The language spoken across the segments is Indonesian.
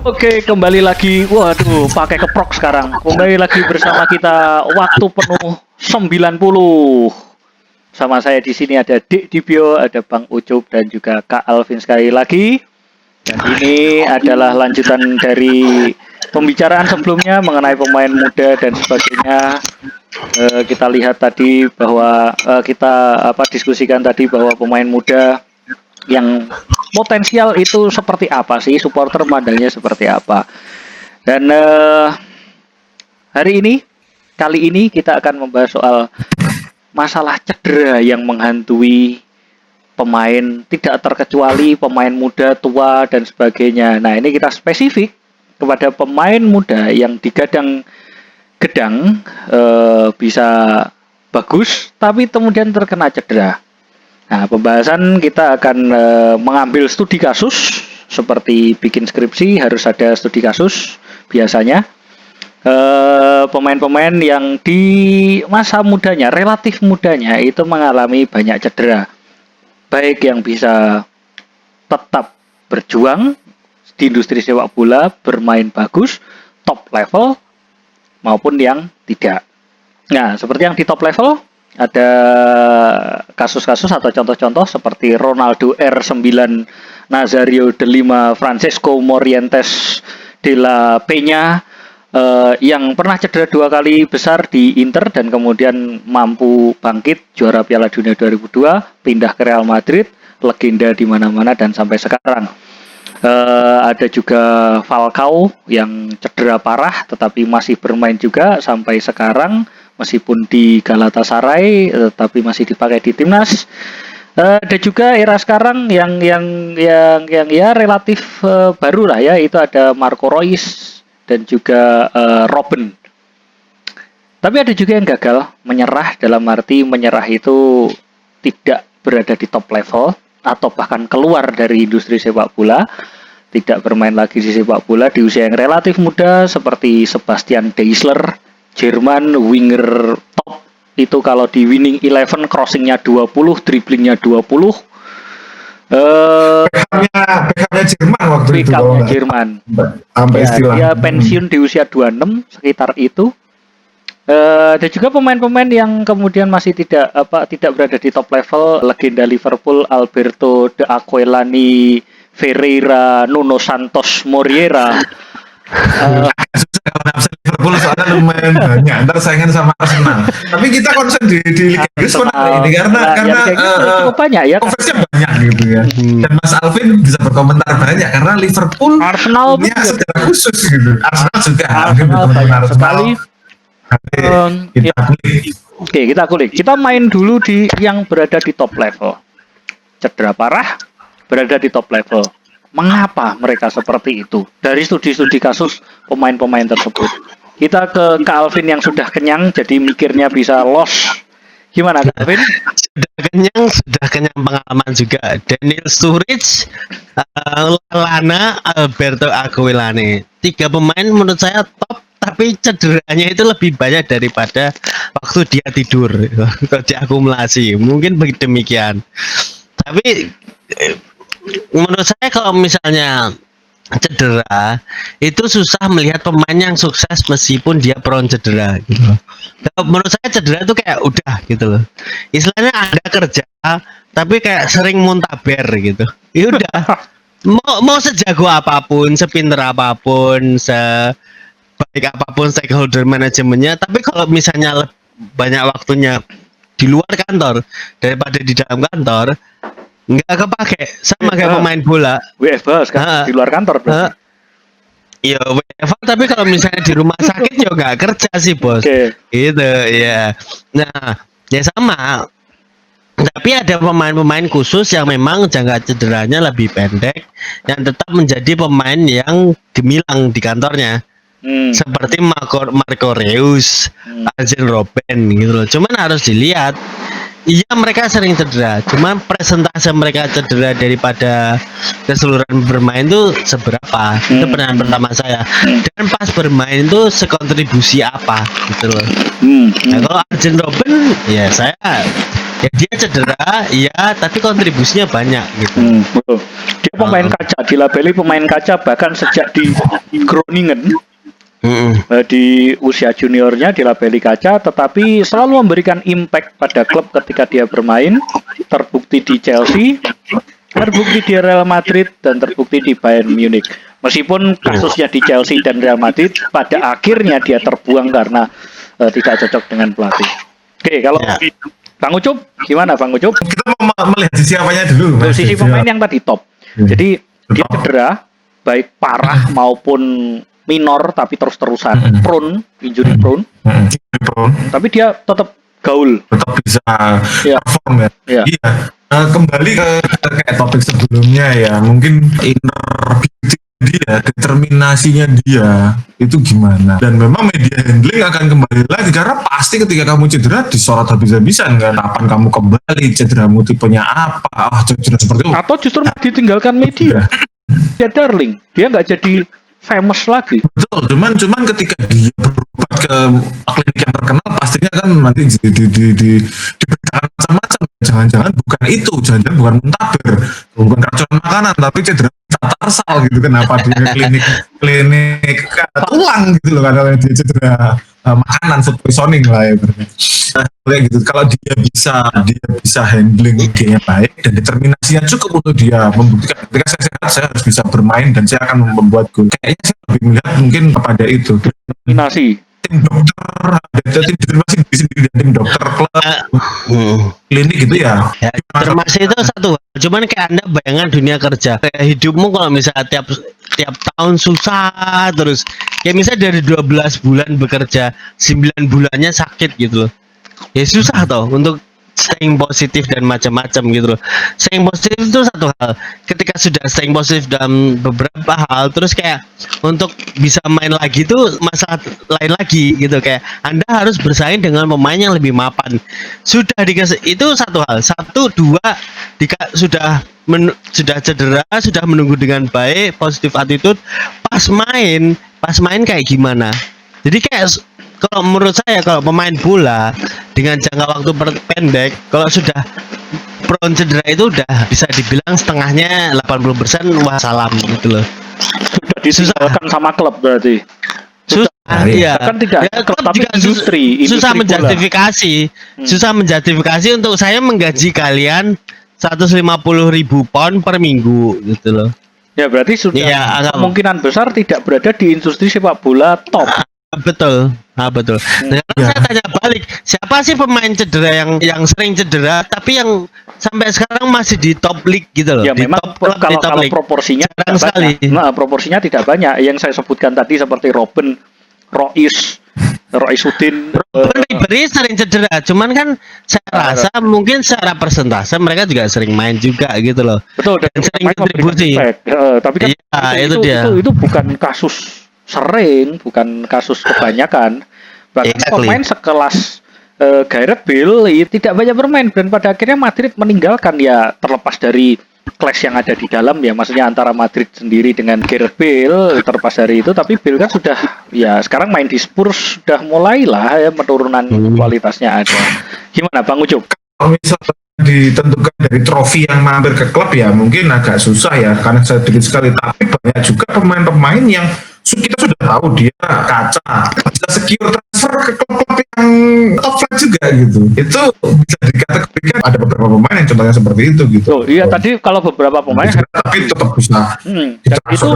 Oke, kembali lagi. Waduh, pakai keprok sekarang. Kembali lagi bersama kita waktu penuh 90. Sama saya di sini ada Dik Dibio, ada Bang Ucup dan juga Kak Alvin sekali lagi. Dan ini adalah lanjutan dari pembicaraan sebelumnya mengenai pemain muda dan sebagainya. Kita lihat tadi bahwa kita diskusikan tadi bahwa pemain muda yang potensial itu seperti apa sih, supporter mandangnya seperti apa. Dan kali ini kita akan membahas soal masalah cedera yang menghantui pemain, tidak terkecuali pemain muda, tua, dan sebagainya. Nah, ini kita spesifik kepada pemain muda yang digadang-gedang bisa bagus, tapi kemudian terkena cedera. Nah, pembahasan kita akan mengambil studi kasus, seperti bikin skripsi harus ada studi kasus biasanya. Pemain-pemain yang di masa mudanya, relatif mudanya itu mengalami banyak cedera. Baik yang bisa tetap berjuang di industri sepak bola, bermain bagus, top level, maupun yang tidak. Nah, seperti yang di top level, ada kasus-kasus atau contoh-contoh seperti Ronaldo R9, Nazario de Lima, Francisco Morientes de la Peña, yang pernah cedera 2 kali besar di Inter dan kemudian mampu bangkit, juara Piala Dunia 2002, pindah ke Real Madrid, legenda di mana-mana dan sampai sekarang. Ada juga Falcao yang cedera parah tetapi masih bermain juga sampai sekarang, meskipun di Galatasaray tetapi masih dipakai di timnas. Ada juga era sekarang yang ya relatif baru lah ya, itu ada Marco Reus dan juga Robben. Tapi ada juga yang gagal, menyerah, dalam arti menyerah itu tidak berada di top level atau bahkan keluar dari industri sepak bola, tidak bermain lagi di sepak bola di usia yang relatif muda, seperti Sebastian Deisler, Jerman, winger top. Itu kalau di winning 11 crossingnya 20, dribblingnya 20. Bekamnya Jerman waktu itu. Bekamnya Jerman. Sampai ya, istilah. dia pensiun di usia 26 sekitar itu. Ada juga pemain-pemain yang kemudian masih tidak berada di top level, legenda Liverpool Alberto De Aquilani, Ferreira, Nuno Santos, Moreira. Kalau Liverpool soalnya lumayan banyak, ntar saingan sama Arsenal. Tapi kita konsen di Liga Inggris ini karena cukup banyak ya. Coverage-nya banyak gitu ya. Dan Mas Alvin bisa berkomentar banyak karena Liverpool Arsenal punya secara khusus gitu. Arsenal juga. Arsenal banyak sekali. Kita kulik. Kita main dulu di yang berada di top level. Cedera parah, berada di top level. Mengapa mereka seperti itu? Dari studi-studi kasus pemain-pemain tersebut. Kita ke Kak Alvin yang sudah kenyang, jadi mikirnya bisa lost. Gimana Kak Alvin? Sudah kenyang pengalaman juga. Daniel Sturridge, Lallana, Alberto Aquilani. 3 pemain menurut saya top, tapi cederanya itu lebih banyak daripada waktu dia tidur. Kalau diakumulasi, mungkin begitu demikian. Tapi menurut saya kalau misalnya cedera itu susah melihat pemain yang sukses meskipun dia prone cedera gitu. Menurut saya cedera itu kayak udah gitu loh. Istilahnya Anda kerja tapi kayak sering muntaber gitu. Ya udah. mau sejago apapun, sepinter apapun, sebaik apapun stakeholder manajemennya, tapi kalau misalnya banyak waktunya di luar kantor daripada di dalam kantor, nggak kepake, sama kayak pemain bola. WFH sekarang di luar kantor. Iya, WFH, tapi kalau misalnya di rumah sakit ya nggak kerja sih bos. Gitu ya. Nah, ya sama. Tapi ada pemain-pemain khusus yang memang jangka cederanya lebih pendek, yang tetap menjadi pemain yang gemilang di kantornya. Seperti Marco Reus, Arjen Robben gitu loh. Cuman harus dilihat. Iya, mereka sering cedera, cuman presentase mereka cedera daripada keseluruhan bermain itu seberapa. Itu pertanyaan pertama saya. Dan pas bermain itu sekontribusi apa gitu loh. Nah, kalau Arjen Robben ya saya Ya dia cedera, ya tapi kontribusinya banyak gitu. Betul. Dia pemain kaca, dilabeli pemain kaca bahkan sejak di Groningen. Di usia juniornya dilabeli kaca, tetapi selalu memberikan impact pada klub ketika dia bermain. Terbukti di Chelsea, terbukti di Real Madrid, dan terbukti di Bayern Munich. Meskipun kasusnya di Chelsea dan Real Madrid pada akhirnya dia terbuang karena tidak cocok dengan pelatih. Oke, kalau Bang Ucup, gimana Bang Ucup? Kita mau melihat sisi apanya dulu, Mas. Sisi pemain yang tadi top. Jadi dia cedera, baik parah maupun minor, tapi terus-terusan prone, injury prone. Tapi dia tetap gaul, tetap bisa perform ya. Iya. Kembali ke kayak topik sebelumnya ya, mungkin inner beauty dia, determinasinya dia itu gimana, dan memang media handling akan kembali lagi karena pasti ketika kamu cedera disorot habis-habisan kan, kapan kamu kembali, cederamu tipenya apa, cedera seperti itu, atau justru ditinggalkan media. Dia darling, dia nggak jadi famous lagi. Betul, cuman ketika dia berobat ke klinik yang terkenal pastinya kan nanti diberitakan macam-macam. Jangan-jangan bukan itu, jangan-jangan bukan muntaber, bukan keracunan makanan, tapi cedera tarsal gitu. Kenapa dia klinik tulang gitu loh, karena dia cedera makanan, food poisoning lah ya. Kayak gitu. Kalau dia bisa handling idenya baik dan determinasinya cukup untuk dia membuktikan ketika saya sehat saya harus bisa bermain dan saya akan membuat gol. Kayaknya saya lebih melihat mungkin kepada itu. Determinasi. Tim dokter, masih di sini tim dokter klub, klinik gitu ya. Determinasi itu satu. Cuman kayak Anda bayangan dunia kerja, kayak hidupmu kalau misalnya tiap tahun susah terus. Kayak misalnya dari 12 bulan bekerja, 9 bulannya sakit gitu loh. Ya susah toh untuk staying positif dan macam-macam gitu loh. Staying positif itu satu hal. Ketika sudah staying positif dalam beberapa hal, terus kayak untuk bisa main lagi itu masalah lain lagi gitu. Kayak Anda harus bersaing dengan pemain yang lebih mapan. Sudah dikasih itu satu hal. Satu, dua, sudah cedera, sudah menunggu dengan baik, positif attitude. Pas main kayak gimana? Jadi kayak kalau menurut saya kalau pemain bola dengan jangka waktu pendek, kalau sudah prone cedera itu udah bisa dibilang setengahnya 80% wassalam gitu loh. Sudah ditinggalkan sama klub berarti. Susah, iya. Kan tidak ya, klub tapi juga industri susah bola. menjustifikasi. Susah menjustifikasi untuk saya menggaji kalian 150.000 pound per minggu gitu loh. Ya berarti sudah kemungkinan besar tidak berada di industri sepak bola top. Betul. Nah, saya tanya balik, siapa sih pemain cedera yang sering cedera tapi yang sampai sekarang masih di top league gitu loh? Ya di memang top kalau proporsinya jarang sekali. Nah, proporsinya tidak banyak. Yang saya sebutkan tadi seperti Robben, Roisudin, Ribery sering cedera, cuman kan saya rasa mungkin secara persentase mereka juga sering main juga gitu loh. Betul, dan sering kontribusi. Tapi kan itu bukan kasus sering, bukan kasus kebanyakan. Bahkan pemain sekelas Gareth Bale tidak banyak bermain dan pada akhirnya Madrid meninggalkan, ya terlepas dari clash yang ada di dalam ya, maksudnya antara Madrid sendiri dengan Gareth Bale, terlepas dari itu, tapi Bale kan sudah ya sekarang main di Spurs sudah mulailah ya penurunan kualitasnya ada. Gimana Bang Ucup? Kalau misalnya ditentukan dari trofi yang mampir ke klub ya mungkin agak susah ya karena sedikit sekali, tapi banyak juga pemain-pemain yang kita sudah tahu dia kaca, bisa secure transfer ke klub-klub yang top flight juga gitu. Itu bisa dikategorikan ada beberapa pemain yang contohnya seperti itu gitu. Oh iya, tadi kalau beberapa pemain tapi tetap bisa. Itu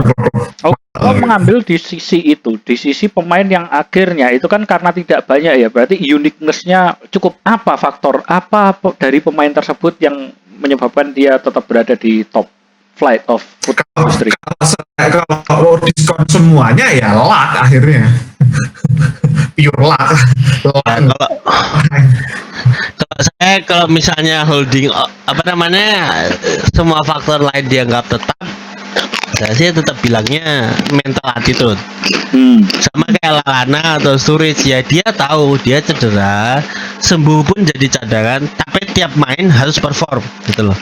mengambil di sisi itu, di sisi pemain yang akhirnya itu kan karena tidak banyak ya, berarti uniqueness-nya cukup. Apa faktor apa dari pemain tersebut yang menyebabkan dia tetap berada di top flight of food industry? Kalau diskon semuanya ya luck akhirnya. Pure luck. Kalau misalnya holding semua faktor lain dianggap tetap, saya sih tetap bilangnya mental attitude. Sama kayak Lallana atau Sturridge ya, dia tahu dia cedera, sembuh pun jadi cadangan, tapi tiap main harus perform gitu loh.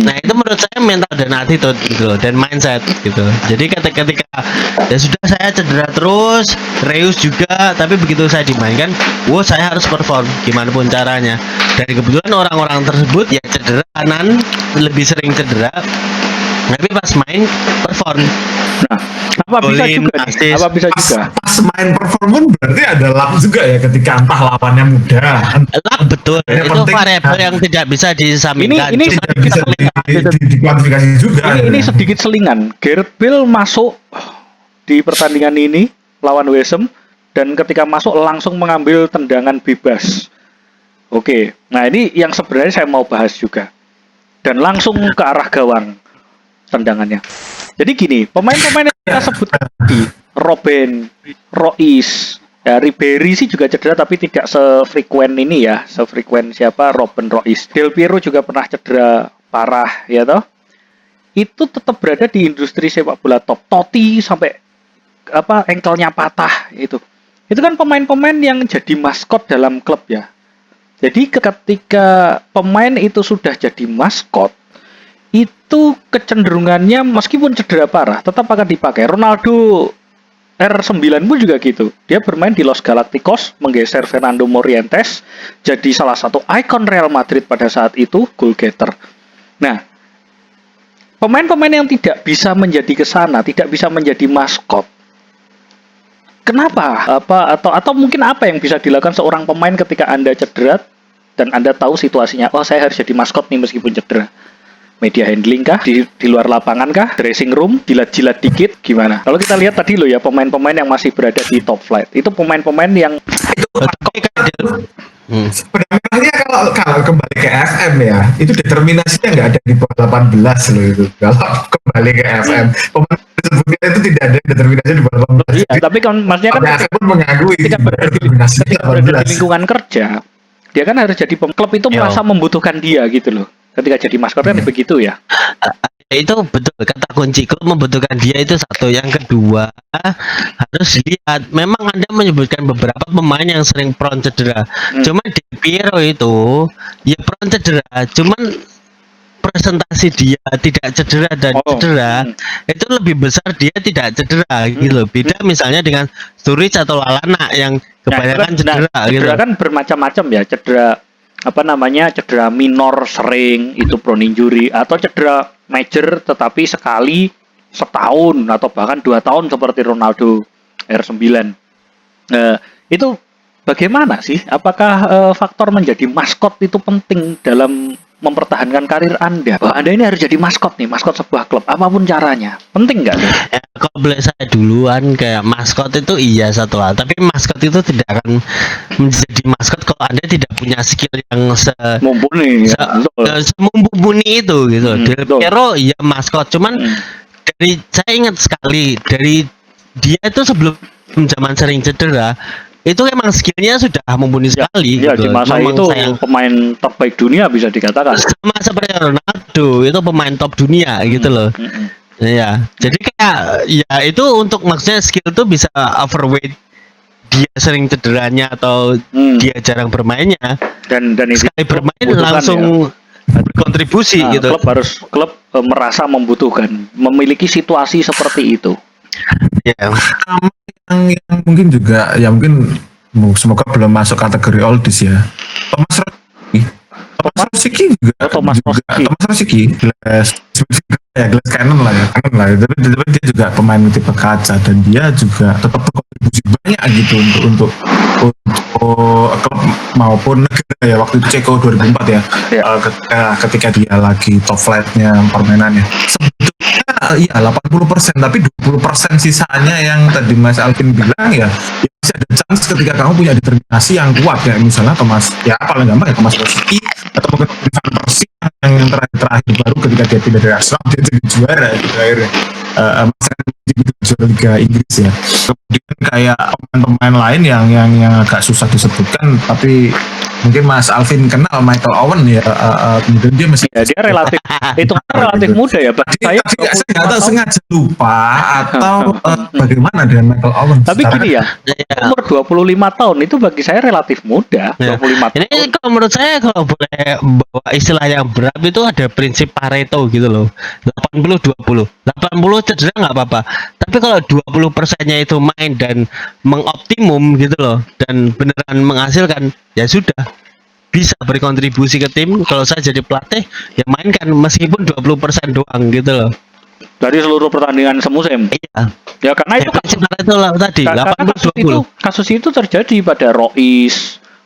Nah itu menurut saya mental dan attitude gitu loh, dan mindset gitu. Jadi ketika ya sudah saya cedera terus, Reus juga, tapi begitu saya dimainkan, wow saya harus perform gimana pun caranya. Dan kebetulan orang-orang tersebut ya cedera kanan, lebih sering cedera, tapi pas main perform. Nah, apa bisa Golin, juga nih? assist. Apa bisa juga? Pas main perform pun berarti ada luck juga ya ketika entah lawannya muda, Luck betul, Yang itu penting- variabel yang tidak bisa disampingkan. Ini Cuma tidak bisa dikuantifikasi juga. Ini ya. sedikit selingan. Gareth Bale masuk di pertandingan ini lawan West Ham dan ketika masuk langsung mengambil tendangan bebas. Oke, nah ini yang sebenarnya saya mau bahas juga. Dan langsung ke arah gawang tendangannya. Jadi gini, pemain-pemain yang kita sebut tadi, Robben, Royce, ya Ribery sih juga cedera tapi tidak sefrekuen ini ya, sefrekuen siapa Robben, Royce. Del Piero juga pernah cedera parah ya toh. Itu tetap berada di industri sepak bola top. Totti sampai engkelnya patah itu. Itu kan pemain-pemain yang jadi maskot dalam klub ya. Jadi ketika pemain itu sudah jadi maskot, itu kecenderungannya meskipun cedera parah tetap akan dipakai. Ronaldo R9 pun juga gitu. Dia bermain di Los Galacticos, menggeser Fernando Morientes, jadi salah satu ikon Real Madrid pada saat itu, goal getter. Nah, pemain-pemain yang tidak bisa menjadi kesana, tidak bisa menjadi maskot. Kenapa? Atau mungkin apa yang bisa dilakukan seorang pemain ketika Anda cedera dan Anda tahu situasinya, oh saya harus jadi maskot nih meskipun cedera. Media handling kah? Di luar lapangan kah? Dressing room? Jilat-jilat dikit? Gimana? Kalau kita lihat tadi loh ya, pemain-pemain yang masih berada di top flight. Itu pemain-pemain yang Sebenarnya kalau kembali ke FM ya, itu determinasinya nggak ada di bawah 18 loh itu. Kalau kembali ke FM, pemain sebutnya itu tidak ada determinasi di bawah 18. iya, tapi kan maksudnya kan FM pun mengakui ketika berada di determinasinya lingkungan kerja, dia kan harus jadi klub itu Yo. merasa membutuhkan dia gitu loh. Ketika jadi maskot kan begitu ya. Itu betul, kata kunci klub membutuhkan dia itu satu. Yang kedua harus lihat, memang Anda menyebutkan beberapa pemain yang sering prone cedera. Cuman Del Piero itu ya prone cedera, cuman presentasi dia tidak cedera dan cedera itu lebih besar dia tidak cedera gitu loh. Beda misalnya dengan Sturridge atau Lallana yang kebanyakan cedera gitu. Cedera kan bermacam-macam ya. Cedera minor sering itu prone injury, atau cedera major tetapi sekali setahun atau bahkan 2 tahun seperti Ronaldo R9. Itu bagaimana sih? Apakah faktor menjadi maskot itu penting dalam mempertahankan karir Anda? Bahwa Anda ini harus jadi maskot nih, maskot sebuah klub, apapun caranya. Penting nggak sih? Ya, kalau boleh saya duluan, kayak maskot itu iya satu hal, tapi maskot itu tidak akan menjadi maskot kalau Anda tidak punya skill yang Mumpuni ya. semumpuni itu gitu. Del betul. Piero ya maskot, cuman dari saya ingat sekali dari dia itu sebelum zaman sering cedera itu emang skillnya sudah mumpuni sekali Ya, gitu. di masa Memang itu saya- pemain terbaik dunia bisa dikatakan. sama seperti Ronaldo itu pemain top dunia gitu loh. Iya, jadi kayak ya itu untuk maksudnya skill tuh bisa overweight dia sering cederanya atau dia jarang bermainnya. Dan itu Sekali bermain membutuhkan langsung berkontribusi ya. gitu. Klub merasa membutuhkan, memiliki situasi seperti itu. Ya, yang mungkin juga ya mungkin semoga belum masuk kategori oldies ya. Thomas Rosicky juga Thomas Rosicky Glass Cannon lah ya, tapi dia juga pemain tipe kaca dan dia juga tetap berkontribusi banyak gitu untuk klub maupun negara ya. Waktu itu Ceko 2004 ya, ketika dia lagi top flightnya permainannya sebetulnya iya 80%, tapi 20% sisanya yang tadi Mas Alvin bilang ya masih ada chance ketika kamu punya determinasi yang kuat ya, misalnya Thomas ya paling gampang ya Thomas Rosicky atau mungkin Van Persie yang terakhir baru ketika dia pindah dari Arsenal dia jadi juara gitu akhirnya. Liga Inggris ya. Kemudian kayak pemain-pemain lain yang agak susah disebutkan, tapi mungkin Mas Alvin kenal Michael Owen ya. Kemudian dia masih Ya dia relatif itu relatif muda ya, Pak. saya nggak tahu sengaja lupa atau bagaimana dengan Michael Owen. Tapi secara- gini ya, umur 25 tahun itu bagi saya relatif muda. Ya. 25 tahun. Ini kalau menurut saya kalau boleh bawa istilah yang berat itu ada prinsip Pareto gitu loh. 80-20. 80 cedera nggak apa-apa. Tapi kalau 20%-nya itu main dan mengoptimum gitu loh dan beneran menghasilkan, ya sudah bisa berkontribusi ke tim. Kalau saya jadi pelatih ya mainkan meskipun 20% doang gitu loh. Dari seluruh pertandingan semusim. Iya. Ya karena itu Prinsip Pareto lah tadi karena kasus itu 80-20. kasus itu terjadi pada Rois,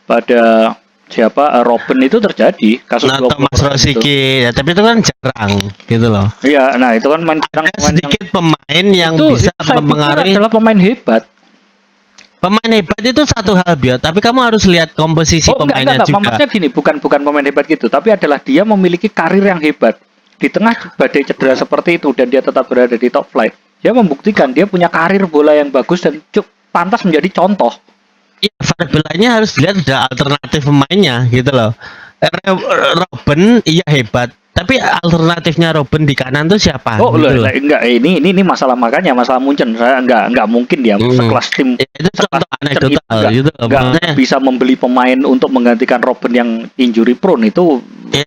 pada siapa Robben itu terjadi kasus Nah, 20% Thomas itu. Rosicky ya, tapi itu kan jarang gitu loh. Iya, nah itu kan main Ada pemain yang sedikit pemain yang itu bisa saya pikir mempengaruhi. adalah pemain hebat. Pemain hebat itu satu hal biar, tapi kamu harus lihat komposisi pemainnya enggak. juga. Maksudnya gini, bukan pemain hebat gitu, tapi adalah dia memiliki karir yang hebat. Di tengah badai cedera seperti itu dan dia tetap berada di top flight. Dia membuktikan dia punya karir bola yang bagus dan pantas menjadi contoh. Iya, variabelnya harus dilihat ada alternatif pemainnya gitu loh. Robben iya hebat, tapi alternatifnya Robben di kanan tuh siapa? Oh, gitu loh, loh. enggak ini masalah makanya masalah Munchen. Saya enggak mungkin dia sekelas tim Ya, itu contoh anekdotal enggak, gitu loh. enggak Maksudnya, bisa membeli pemain untuk menggantikan Robben yang injury prone itu ya.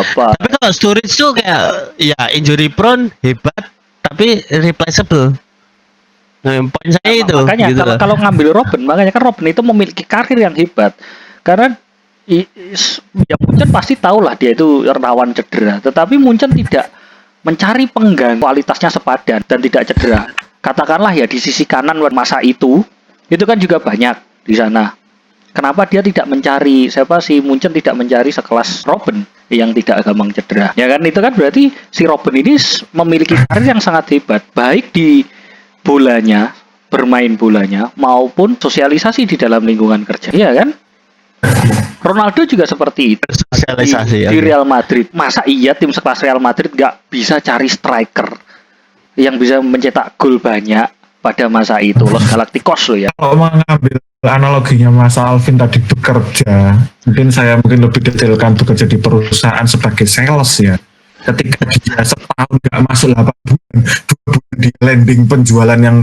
apa? Tapi kalau Sturridge tuh kayak ya injury prone hebat tapi replaceable. Nah, poin saya itu Makanya gitu loh. kalau ngambil Robben, makanya kan Robben itu memiliki karir yang hebat. Karena ya Munchen pasti tahu lah dia itu rawan cedera, tetapi Munchen tidak mencari pengganti kualitasnya sepadan dan tidak cedera. Katakanlah ya di sisi kanan masa itu kan juga banyak di sana. Kenapa dia tidak mencari Munchen tidak mencari sekelas Robben yang tidak gampang cedera? Ya kan itu kan berarti si Robben ini memiliki karir yang sangat hebat, baik di bolanya, bermain bolanya maupun sosialisasi di dalam lingkungan kerja. Iya kan? Ronaldo juga seperti itu. Sosialisasi Di Real Madrid. Masa iya tim sekelas Real Madrid nggak bisa cari striker yang bisa mencetak gol banyak pada masa itu? Los Galacticos loh ya. Kalau mengambil analoginya Mas Alvin tadi bekerja, mungkin saya lebih detailkan bekerja di perusahaan sebagai sales ya. Ketika dia setahun nggak masuk 8 bulan, 2 bulan dia landing penjualan yang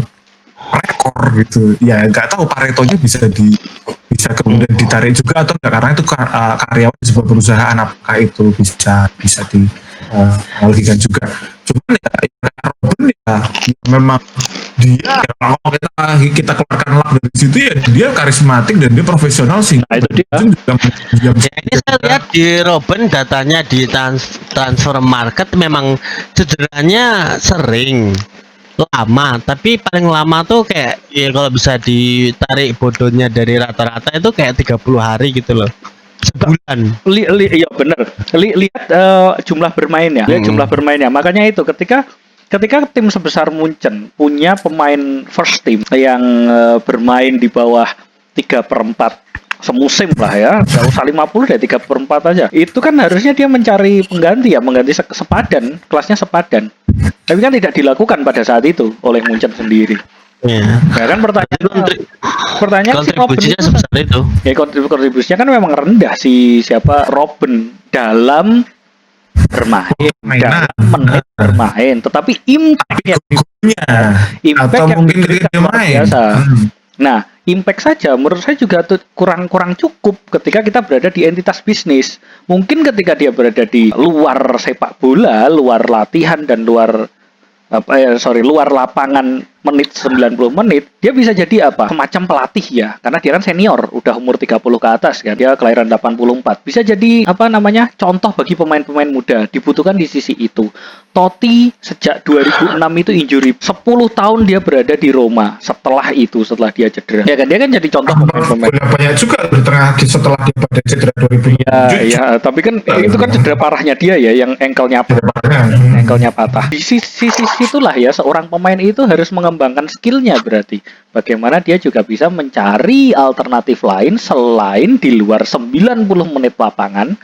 rekor gitu, ya nggak tahu Paretonya bisa kemudian ditarik juga atau enggak, karena itu karyawan di sebuah perusahaan, apakah itu bisa dianalogikan juga. Cuman ya Robben ya memang dia ya, kalau kita keluarkan luck dari situ ya dia karismatik dan dia profesional sih. Nah, itu dia. Ya, ini saya lihat di Robben datanya di transfer market memang cederanya sering lama, tapi paling lama tuh kayak ya kalau bisa ditarik bodohnya dari rata-rata itu kayak 30 hari gitu loh, sebulan. Iya benar. Lihat jumlah bermainnya, lihat jumlah bermainnya. Makanya itu ketika tim sebesar Munchen punya pemain first team yang bermain di bawah 3/4 semusim lah ya, nggak usah 50 deh, 3/4 aja. Itu kan harusnya dia mencari pengganti sepadan, kelasnya sepadan. Tapi kan tidak dilakukan pada saat itu oleh Munchen sendiri. Ya. Ya kan pertanyaan si Robben Kontribusinya itu, sebesar itu. ya kontribusinya kan memang rendah si Robben dalam bermain, dalam menit bermain, tetapi impact atau yang mungkin ketika dia luar main. biasa. Nah, impact saja menurut saya juga tuh kurang cukup ketika kita berada di entitas bisnis. Mungkin ketika dia berada di luar sepak bola, luar latihan dan luar lapangan menit 90 menit, dia bisa jadi apa? Semacam pelatih ya, karena dia kan senior, udah umur 30 ke atas kan, dia kelahiran 84. Bisa jadi contoh bagi pemain-pemain muda, dibutuhkan di sisi itu. Totti sejak 2006 itu injury, 10 tahun dia berada di Roma setelah dia cedera. Ya kan, dia kan jadi contoh pemain-pemain. Banyak juga di tengah setelah dia pada cedera 2007. Ya, tapi kan itu kan cedera parahnya dia ya, yang engkelnya patah. Di sisi itulah ya, seorang pemain itu harus mengembangkan skillnya, berarti bagaimana dia juga bisa mencari alternatif lain selain di luar 90 menit lapangan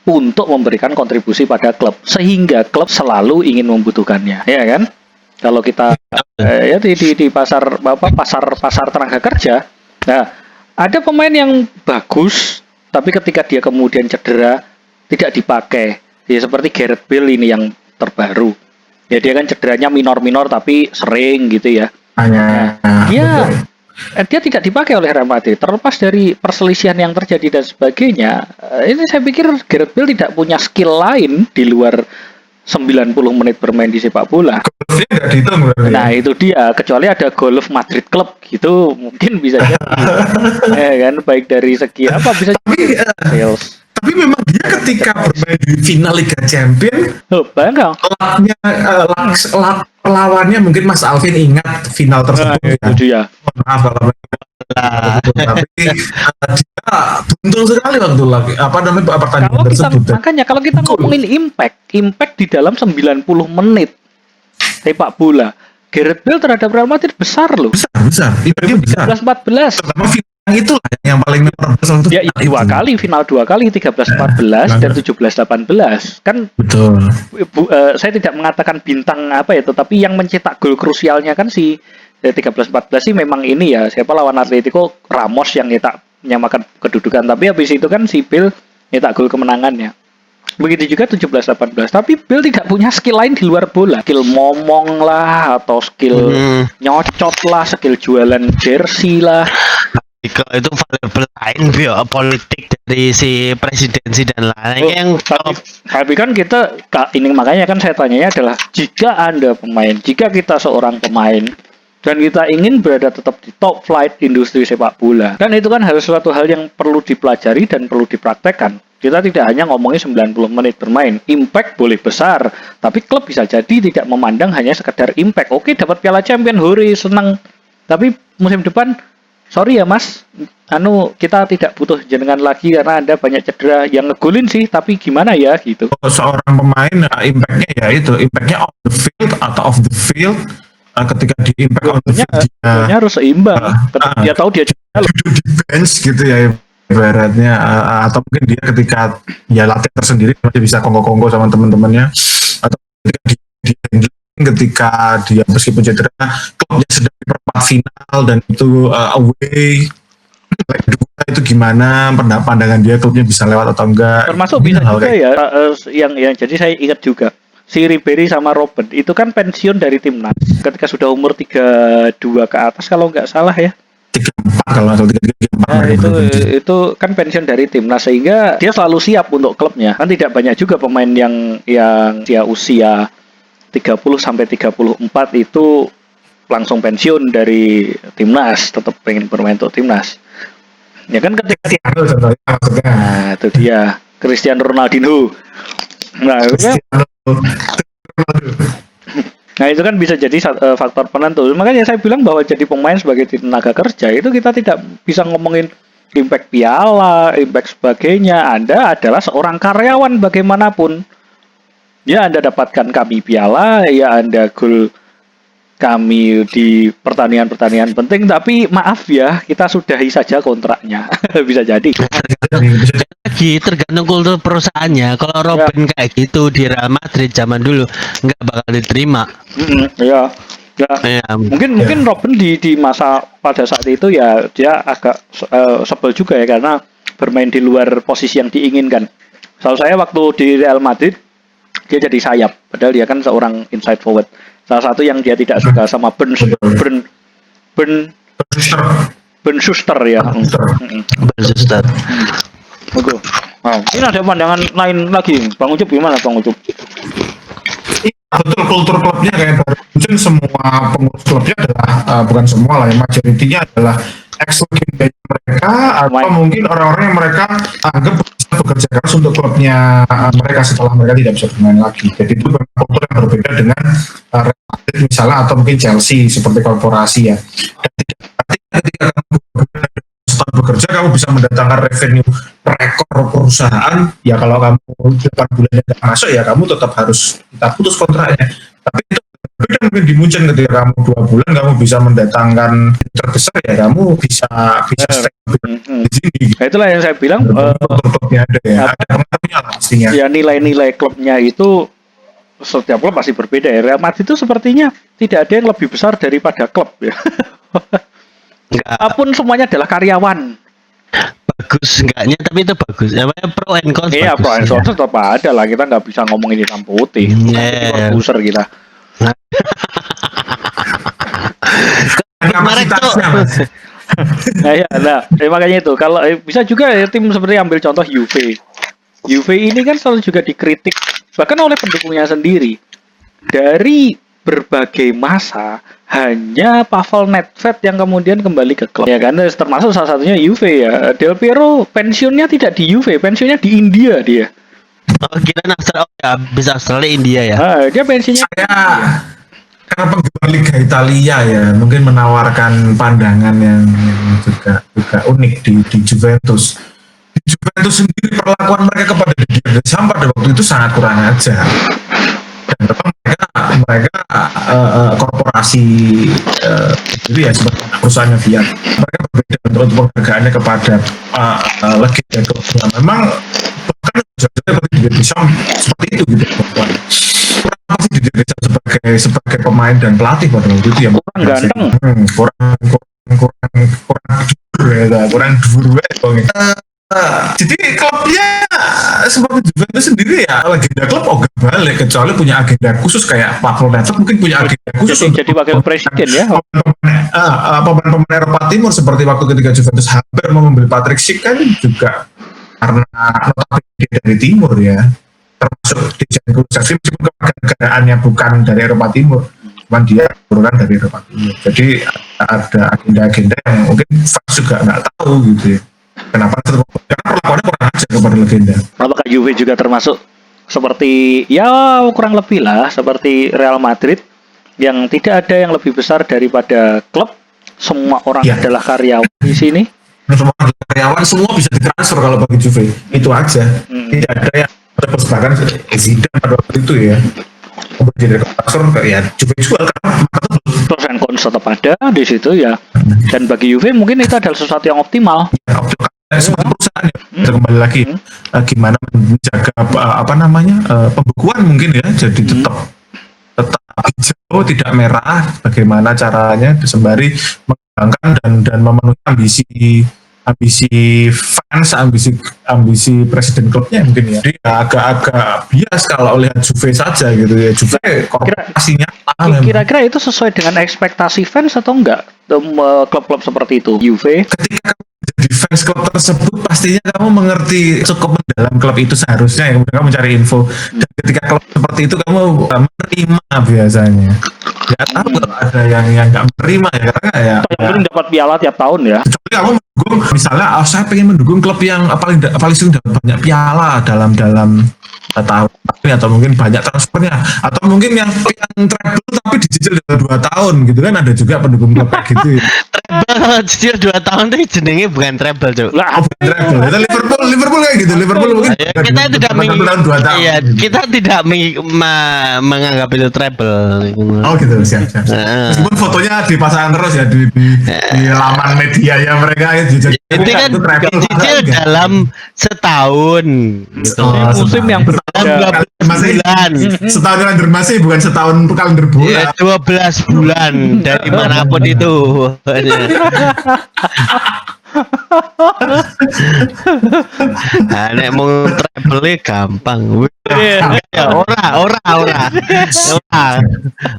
untuk memberikan kontribusi pada klub, sehingga klub selalu ingin membutuhkannya, ya kan? Kalau kita ya di pasar pasar tenaga kerja, nah ada pemain yang bagus, tapi ketika dia kemudian cedera tidak dipakai. Ya seperti Gareth Bale ini yang terbaru. Ya dia kan cederanya minor-minor tapi sering gitu ya. Hanya Dia tidak dipakai oleh Real Madrid. Terlepas dari perselisihan yang terjadi dan sebagainya, ini saya pikir Gareth Bale tidak punya skill lain di luar 90 menit bermain di sepak bola. golfnya nggak dihitung berarti. Nah itu dia, kecuali ada Golf Madrid Club gitu mungkin bisa jadi. Ya kan, baik dari segi apa bisa Tapi sales. tapi memang dia ketika bermain di final Liga Champion, Oh, bangga. lawannya mungkin Mas Alvin ingat final tersebut Itu ya. dia. Mohon maaf kalau tapi dia buntung sekali waktu lagi apa namanya pertandingan Kalau kita tersebut. makanya kalau kita Betul. ngomongin impact di dalam 90 menit sepak bola, Gareth Bale terhadap Real Madrid besar loh. Besar, impactnya besar. 13-14. Terutama final itu lah yang paling memorable waktu Ya final dua itu. kali, final 2 kali, 13-14 dan 17-18. Kan Betul. saya tidak mengatakan bintang apa ya, tetapi yang mencetak gol krusialnya kan si 13-14 sih memang ini ya, siapa lawan Atletico, Ramos yang nyetak menyamakan kedudukan, tapi habis itu kan si Bale nyetak gol kemenangannya. Begitu juga 17-18, tapi Bale tidak punya skill lain di luar bola, skill ngomong lah atau skill nyocot lah, skill jualan jersey lah. Kalau itu variabel lain politik dari si presidensi dan lain yang Tapi kan kita ini makanya kan saya tanyanya adalah jika Anda pemain, jika kita seorang pemain dan kita ingin berada tetap di top flight industri sepak bola, kan itu kan harus suatu hal yang perlu dipelajari dan perlu dipraktekkan. Kita tidak hanya ngomongin 90 menit bermain, impact boleh besar, tapi klub bisa jadi tidak memandang hanya sekedar impact. Oke, dapat Piala Champion, hore, senang. Tapi musim depan sorry ya Mas, kita tidak butuh jenengan lagi karena Anda banyak cedera. Yang ngegolin sih, tapi gimana ya gitu. Seorang pemain impactnya ya itu impactnya on the field atau off the field. Ketika di impact on the field dia harus seimbang. Ketika dia tahu dia duduk di bench gitu ya ibaratnya, atau mungkin dia ketika ya latihan tersendiri dia bisa kongko-kongko sama teman-temannya, atau ketika dia meskipun cedera klubnya sedang di perempat final dan itu away, itu gimana pandangan dia klubnya bisa lewat atau enggak, termasuk bisa juga ya yang jadi saya ingat juga si Ribery sama Robben itu kan pensiun dari timnas ketika sudah umur 32 ke atas kalau nggak salah ya. 34 kalau nggak salah 34. Nah, itu kan pensiun dari timnas sehingga dia selalu siap untuk klubnya. Kan tidak banyak juga pemain yang usia 30 sampai 34 itu langsung pensiun dari timnas, tetap pengen bermain untuk timnas. Ya kan ketika nah, itu dia Cristiano Ronaldo. Nah, itu kan bisa jadi faktor penentu. Makanya saya bilang bahwa jadi pemain sebagai tenaga kerja itu kita tidak bisa ngomongin impact piala, impact sebagainya. Anda adalah seorang karyawan bagaimanapun. Ya Anda dapatkan kami piala, ya Anda gol kami di pertandingan-pertandingan penting, tapi maaf ya, kita sudahi saja kontraknya. Bisa jadi. Lagi tergantung kultur perusahaannya. Kalau Robben kayak gitu di Real Madrid zaman dulu nggak bakal diterima. Ya. Mungkin Robben di masa pada saat itu ya dia agak sebel juga ya karena bermain di luar posisi yang diinginkan. Soal saya waktu di Real Madrid dia jadi sayap, padahal dia kan seorang inside forward. Salah satu yang dia tidak suka sama Ben Schuster ya. Ben Schuster. Oke. Wow. Ini ada pandangan lain lagi. Bang Ucup gimana Bang Ucup? Betul, kultur klubnya kayak mungkin semua pengurus klubnya adalah bukan semua lah, yang majoritinya adalah ex-legenda mereka atau mungkin orang-orang yang mereka anggap bisa bekerja keras untuk klubnya mereka setelah mereka tidak bisa bermain lagi. Jadi itu memang kultur yang berbeda dengan Real Madrid misalnya atau mungkin Chelsea seperti korporasi ya. Dan ketika kamu bekerja kamu bisa mendatangkan revenue rekor perusahaan ya. Kalau kamu 8 bulan tidak masuk ya kamu tetap harus kita putus kontraknya. Tapi itu beda mungkin di Munchen ketika kamu 2 bulan kamu bisa mendatangkan terbesar ya kamu bisa stay di sini. Nah, itulah yang saya bilang klubnya ada ya, ada pengaruhnya lah pastinya. Ya nilai-nilai klubnya itu setiap klub pasti berbeda ya. Real Madrid itu sepertinya tidak ada yang lebih besar daripada klub ya. Enggak Apapun semuanya adalah karyawan. bagus enggaknya, tapi itu bagus. Namanya pro and cons Iya, bagus. pro and Ya. cons tetap ada lah. Kita nggak bisa ngomongin hitam putih. Bukan Iya. produser kita. Kemarin tuh Kapasitasnya Mas. Nah, ya, makanya itu. Kalau bisa juga ya, tim seperti ambil contoh Juve. Juve ini kan selalu juga dikritik bahkan oleh pendukungnya sendiri. Dari berbagai masa hanya Pavel Nedved yang kemudian kembali ke klub. Ya kan, termasuk salah satunya Juve ya. Del Piero pensiunnya tidak di Juve, pensiunnya di India dia. Oh, kira Australia, ya, bisa Australia India ya. Dia pensiunnya Saya karena penggemar Liga Italia ya, mungkin menawarkan pandangan yang juga unik di Juventus. Di Juventus sendiri perlakuan mereka kepada Didier Deschamps pada waktu itu sangat kurang ajar. Dan memang mereka korporasi itu ya seperti perusahaannya Fiat. Mereka berbeda untuk penghargaannya kepada legenda klubnya. Memang bahkan seperti Didier Deschamps seperti itu gitu. Kurang sih Didier Deschamps sebagai pemain dan pelatih pada waktu itu ya kurang ganteng. kurang dur jadi klubnya seperti Juventus sendiri ya legenda klub ogah balik kecuali punya agenda khusus kayak Pavel Nedved mungkin punya agenda khusus jadi wakil presiden ya. pemain Eropa Timur seperti waktu ketika Juventus hampir mau membeli Patrick Schick kan juga karena notabene dari timur ya, termasuk Dejan Kulusevski meskipun kewarganegaraannya bukan dari Eropa Timur, cuman dia turunan dari Eropa Timur. Jadi ada agenda-agenda yang mungkin fans juga nggak tahu gitu ya. Kenapa? Karena perlakuannya kurang ajar kepada legenda. Apakah Juve juga termasuk seperti ya kurang lebih lah seperti Real Madrid yang tidak ada yang lebih besar daripada klub, semua orang Ya. adalah karyawan di sini. Semua karyawan semua bisa ditransfer kalau bagi Juve, itu aja. Tidak ada yang terus bahkan Zidane pada waktu itu ya menjadi transfer ya Juve jual karena Pros and cons tetap ada di situ ya. Dan bagi Juve mungkin itu adalah sesuatu yang optimal. semua perusahaan ya kembali lagi gimana menjaga pembekuan mungkin ya, jadi tetap hijau tidak merah, bagaimana caranya sembari mengembangkan dan memenuhi ambisi fans, ambisi presiden klubnya mungkin ya. Jadi agak bias kalau lihat Juve saja gitu ya. Juve korporasinya Kira-kira itu sesuai dengan ekspektasi fans atau enggak? Klub-klub seperti itu, Juve. ketika jadi fans klub tersebut pastinya kamu mengerti cukup mendalam klub itu seharusnya ya, kemudian kamu mencari info, dan ketika klub seperti itu kamu menerima biasanya. Nggak tahu kalau ada yang nggak menerima ya, karena ya Belum dapat piala tiap tahun ya. kecuali kamu mendukung misalnya saya pengen mendukung klub yang paling sering dapat banyak piala dalam tahun ini, atau mungkin banyak transfernya, atau mungkin yang treble tapi dicicil dalam 2 tahun gitu kan, ada juga pendukung klub kayak gitu ya. Treble cicil 2 tahun tuh jenenge bukan treble, Cuk. Lah, Treble itu Liverpool kayak gitu, Liverpool mungkin Ya, kita tidak tahun 2 tahun. Iya, kita tidak menganggap itu treble. Oh gitu, siap. Meskipun fotonya dipasang terus ya di laman media ya mereka ya, jadi Itu kan cicil dalam setahun gitu. musim yang berbeda. Dalam 12 masih bulan. setahun kalender masih bukan setahun kalender Ya, bulan. 12 bulan dari manapun itu. Nek mau travel gampang. Ya,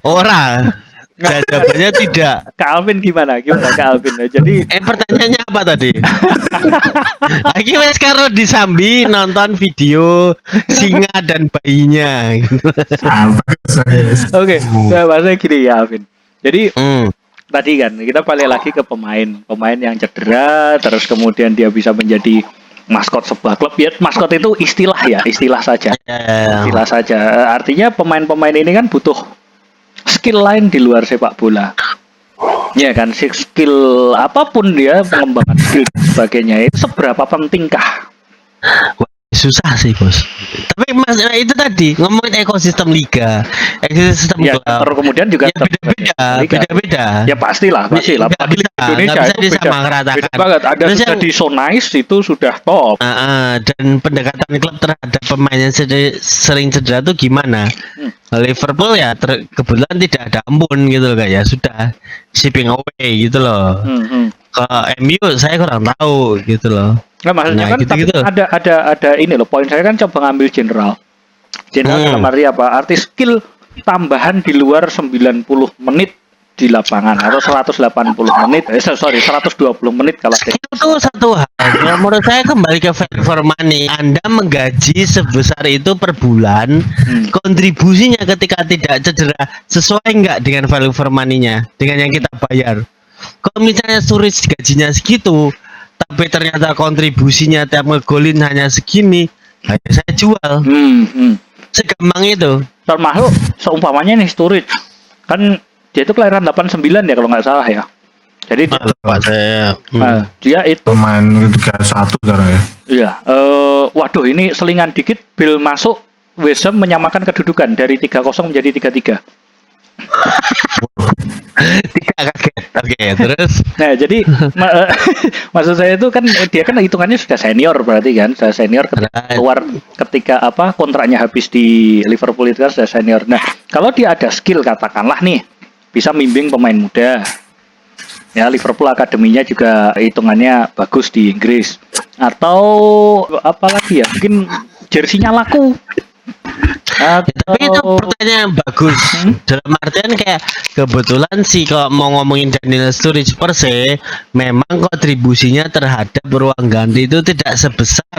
ora. Jawabannya tidak. Kak Alvin gimana? Kak Alvin? Jadi Pertanyaannya apa tadi? Lagi wes karo disambi nonton video singa dan bayinya. Bagus. oke, saya bahasanya gini ya Alvin. Jadi Hmm. tadi kan kita balik lagi ke pemain yang cedera, terus kemudian dia bisa menjadi maskot sebuah klub. Ya, maskot itu istilah saja. Istilah saja. Artinya pemain-pemain ini kan butuh skill lain di luar sepak bola. Ya kan, skill apapun dia, pengembangan skill dan sebagainya itu seberapa pentingkah? susah sih bos. Tapi mas itu tadi ngomongin ekosistem liga, ekosistem Ya, klub. terus kemudian juga Ya beda-beda. Ya pastilah. Nggak Apalagi bisa, Indonesia nggak bisa itu beda, disamaratakan. beda banget. Ada Terus sudah yang- di so nice itu sudah top. Dan pendekatan klub terhadap pemain yang sering cedera tuh gimana? Liverpool ya kebetulan tidak ada ampun gitu loh, kayak ya sudah shipping away gitu loh. Ke MU saya kurang tahu gitu loh. Nah, maksudnya Nah, kan tapi gitu-gitu. ada ini loh, poin saya kan coba ngambil general. General dalam arti apa? Arti skill tambahan di luar 90 menit di lapangan atau 180 menit. Sorry, 120 menit kalau ada. Itu satu hal. Kalau menurut saya kembali ke value for money. Anda menggaji sebesar itu per bulan, kontribusinya ketika tidak cedera sesuai nggak dengan value for money-nya, dengan yang kita bayar. Kalau misalnya Sturridge gajinya segitu, tapi ternyata kontribusinya tiap ngegolin hanya segini, ayo saya jual. Segampang itu. Termasuk seumpamanya nih Sturridge. Kan dia itu kelahiran 89 ya kalau nggak salah ya. Jadi dia itu pemain 31 sekarang ya. Iya, waduh ini selingan dikit Bill masuk, West Ham menyamakan kedudukan dari 3-0 menjadi 3-3. Tidak kaget. Oke, terus Nah, jadi maksud saya itu kan dia kan hitungannya sudah senior berarti kan, sudah senior keluar ketika apa kontraknya habis di Liverpool itu kan sudah senior. Nah, kalau dia ada skill katakanlah nih bisa membimbing pemain muda. Ya, Liverpool akademinya juga hitungannya bagus di Inggris. Atau apalagi ya, mungkin jersinya laku. Tapi itu pertanyaan yang bagus. Dalam artian kayak kebetulan sih kalau mau ngomongin Daniel Sturridge per se, memang kontribusinya terhadap ruang ganti itu tidak sebesar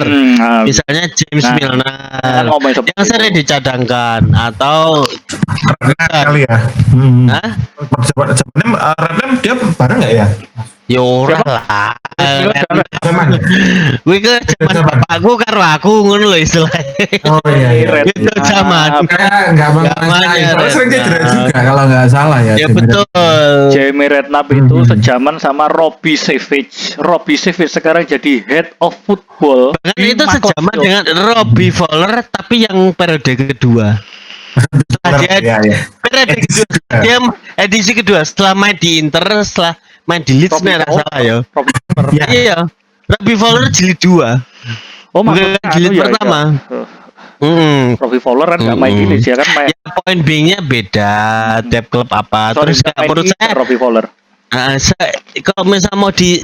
misalnya James Milner yang sering dicadangkan atau kali ya. Zamannya Redknapp dia bareng nggak ya? Yora lah. Zaman. Gue ke zaman bapakku karo aku ngono lho istilahnya. Oh iya. Itu zaman. Kayak nggak Zamannya banget. Sering cedera Redknapp. juga kalau nggak salah ya. Ya betul. Jamie Redknapp itu sejaman sama Robbie Savage. Robbie Savage sekarang jadi head of football. Bahkan di itu sejaman Makoto. dengan Robbie Fowler tapi yang periode kedua. Iya, iya. Periode kedua. Dia edisi kedua setelah main di Inter, setelah main di Leeds Robbie nih Fowler. salah ya. Robbie Fowler. Iya. Iya. Robbie Fowler jilid 2. Oh, Bukan maksudnya jilid ya, pertama. ya. Robbie Fowler kan nggak main ini dia kan main. Ya, poin B-nya beda, tiap klub apa. Sorry, Terus nggak kayak main menurut Inter, saya Robbie Fowler. kalau misal mau di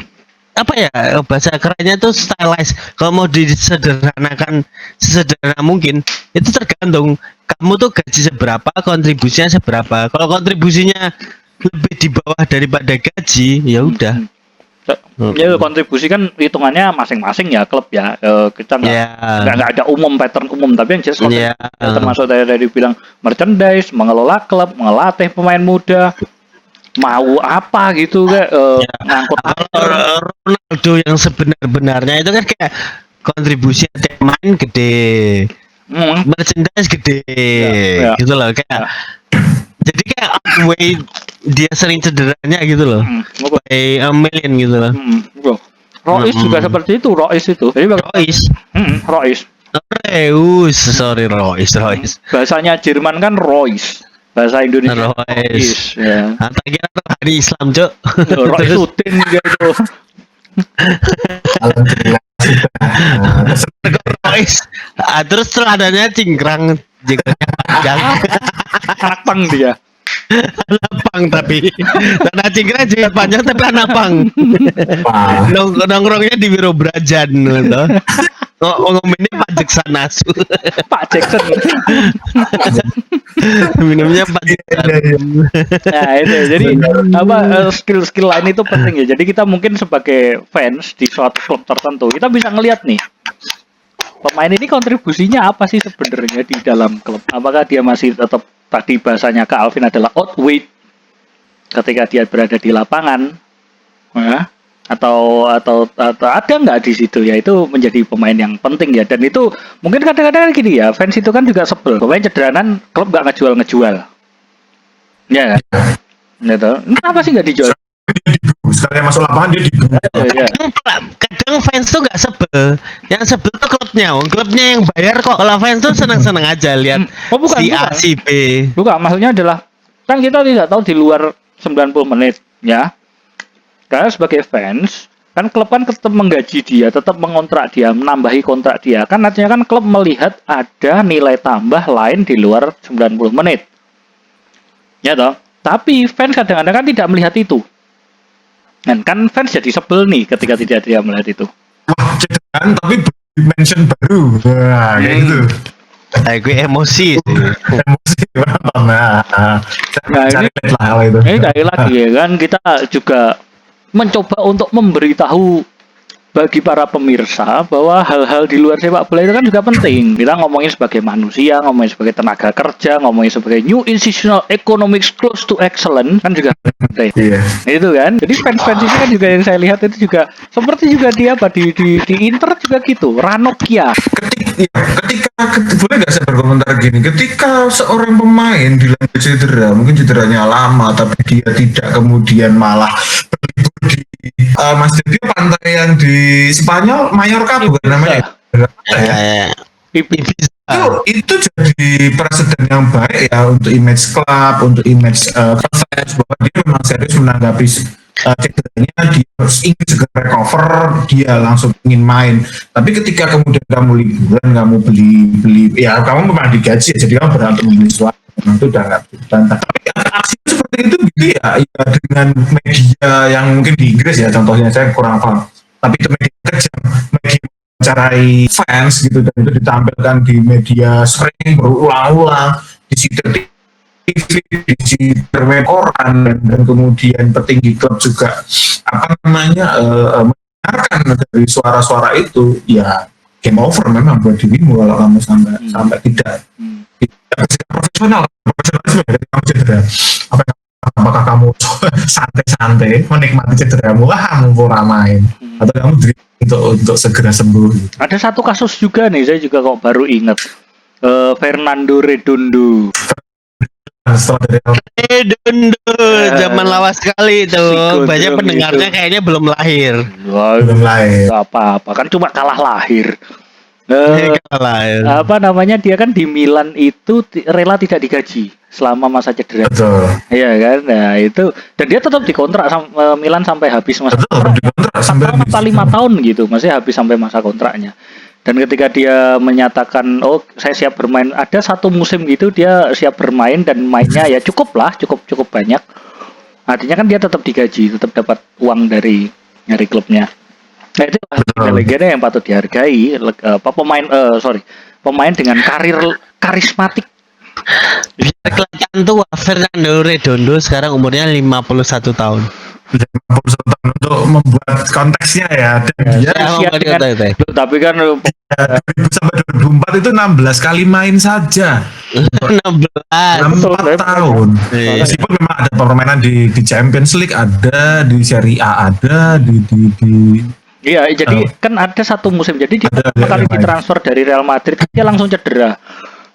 apa ya bahasa kerennya tuh stylize, kalau mau disederhanakan sesederhana mungkin itu tergantung kamu tuh gaji seberapa, kontribusinya seberapa. Kalau kontribusinya lebih di bawah daripada gaji ya udah. Ya kontribusi kan hitungannya masing-masing ya klub ya. Kita nggak ada pattern umum, tapi yang jelas termasuk tadi bilang merchandise, mengelola klub, melatih pemain muda, mau apa gitu kayak ngangkut Ronaldo yang sebenar-benarnya itu kan kayak kontribusi tiap main gede, merchandise gede, gitu loh kayak. Jadi kayak way dia sering cederanya gitu loh, way a million gitu loh. Rois juga seperti itu, Rois itu. Jadi Reus, sorry Rois. Bahasanya Jerman kan Rois. Bahasa Indonesia Rois. Ya. Tak kira hari Islam, Cok. Rois Udin gitu. Rois. Terus celananya cingkrang, jenggotnya panjang. Anak pang dia. Lapang tapi tanah cingkrang jenggot panjang tapi anak pang. Nongkrongnya di Wiro Brajan gitu. Ngomongnya Pak Jackson Asu. Pak Jackson. Minumnya Pak Jackson. Nah itu jadi apa skill-skill lain itu penting ya. Jadi kita mungkin sebagai fans di suatu klub tertentu kita bisa ngelihat nih pemain ini kontribusinya apa sih sebenarnya di dalam klub. Apakah dia masih tetap tadi bahasanya Kak Alvin adalah outweight ketika dia berada di lapangan, ya? Atau ada nggak di situ ya, itu menjadi pemain yang penting ya. Dan itu mungkin kadang-kadang gini ya, fans itu kan juga sebel pemain cederanan klub nggak ngejual ya kan? Gitu. Kenapa sih nggak dijual? Sekalian masuk lapangan dia dibuka. Ya. Kadang kadang fans tuh nggak sebel, yang sebel tuh klubnya, klubnya yang bayar kok. Kalau fans tuh seneng-seneng aja lihat Oh, bukan, si A bukan. si B. Bukan, maksudnya adalah kan kita tidak tahu di luar 90 menit ya. Karena sebagai fans kan klub kan tetap menggaji dia, tetap mengontrak dia, menambahi kontrak dia. Kan artinya kan klub melihat ada nilai tambah lain di luar 90 menit. Ya toh? Tapi fans kadang-kadang kan tidak melihat itu. Dan kan fans jadi sebel nih ketika tidak dia melihat itu. Wah, cederaan tapi dimension baru. Wah, kayak gitu. Kayak gue emosi sih. Emosi nah, cari ini- lah hal itu. Ini sekali lagi ya kan kita juga mencoba untuk memberitahu bagi para pemirsa bahwa hal-hal di luar sepak bola itu kan juga penting. Kita ngomongin sebagai manusia, ngomongin sebagai tenaga kerja, ngomongin sebagai new institutional economics close to excellent kan juga penting. Iya. Itu kan. Jadi fans-fans ini kan juga yang saya lihat itu juga seperti juga dia apa di Inter juga gitu. Ranocchia. Boleh nggak saya berkomentar gini, ketika seorang pemain dilanda cedera, mungkin cederanya lama tapi dia tidak kemudian malah berlibur di Mas Dedi pantai yang di Spanyol, Mallorca bukan namanya? Ibiza. Itu jadi presiden yang baik ya untuk image klub, untuk image fans bahwa dia memang serius menanggapi cederanya, dia harus ingin segera recover, dia langsung ingin main. Tapi ketika kemudian kamu liburan, kamu beli ya kamu memang digaji ya, jadi kamu berhak untuk membeli sesuatu, itu udah nggak dibantah. Tapi aksi seperti itu gitu ya, ya dengan media yang mungkin di Inggris ya contohnya, saya kurang paham. Tapi itu media kejam, media mencari fans gitu, dan itu ditampilkan di media sering berulang-ulang, di situ TV, di bermain koran, dan kemudian petinggi klub juga apa namanya mendengarkan dari suara-suara itu, ya game over memang buat dirimu kalau kamu sampai tidak bersikap profesionalisme dari kamu cedera. Apakah kamu santai-santai menikmati cederamu, mumpung main, atau kamu untuk segera sembuh? Ada satu kasus juga nih, saya juga kok baru ingat. Fernando Redondo. Setelah dari Redondo, zaman lawas sekali itu. Si Banyak Gondrong pendengarnya itu. kayaknya belum lahir. Wah, belum lahir. apa-apa kan cuma kalah lahir. Lahir. Apa namanya, dia kan di Milan itu rela tidak digaji selama masa cedera. Betul. Iya kan, nah itu, dan dia tetap dikontrak sama Milan sampai habis masa Betul, kontrak. dikontrak 4 sampai tahun habis. atau 5 tahun gitu, masih habis sampai masa kontraknya. Dan ketika dia menyatakan, oh saya siap bermain, ada satu musim gitu dia siap bermain dan mainnya ya cukup banyak. Artinya kan dia tetap digaji, tetap dapat uang dari klubnya. Nah itu legenda yang patut dihargai. Pemain dengan karir karismatik. Biar kelihatan tua, Fernando Redondo sekarang umurnya 51 tahun. 51 tahun untuk membuat konteksnya ya, dan dia Usia dengan- Loh, tapi kan 2000 sampai 2004 itu 16 kali main saja, 16. 4 tahun. Iya. Meskipun memang ada permainan di Champions League, ada di Serie A, ada di iya, jadi kan ada satu musim, jadi dia Ada pertama kali yang lain. ditransfer dari Real Madrid dia langsung cedera.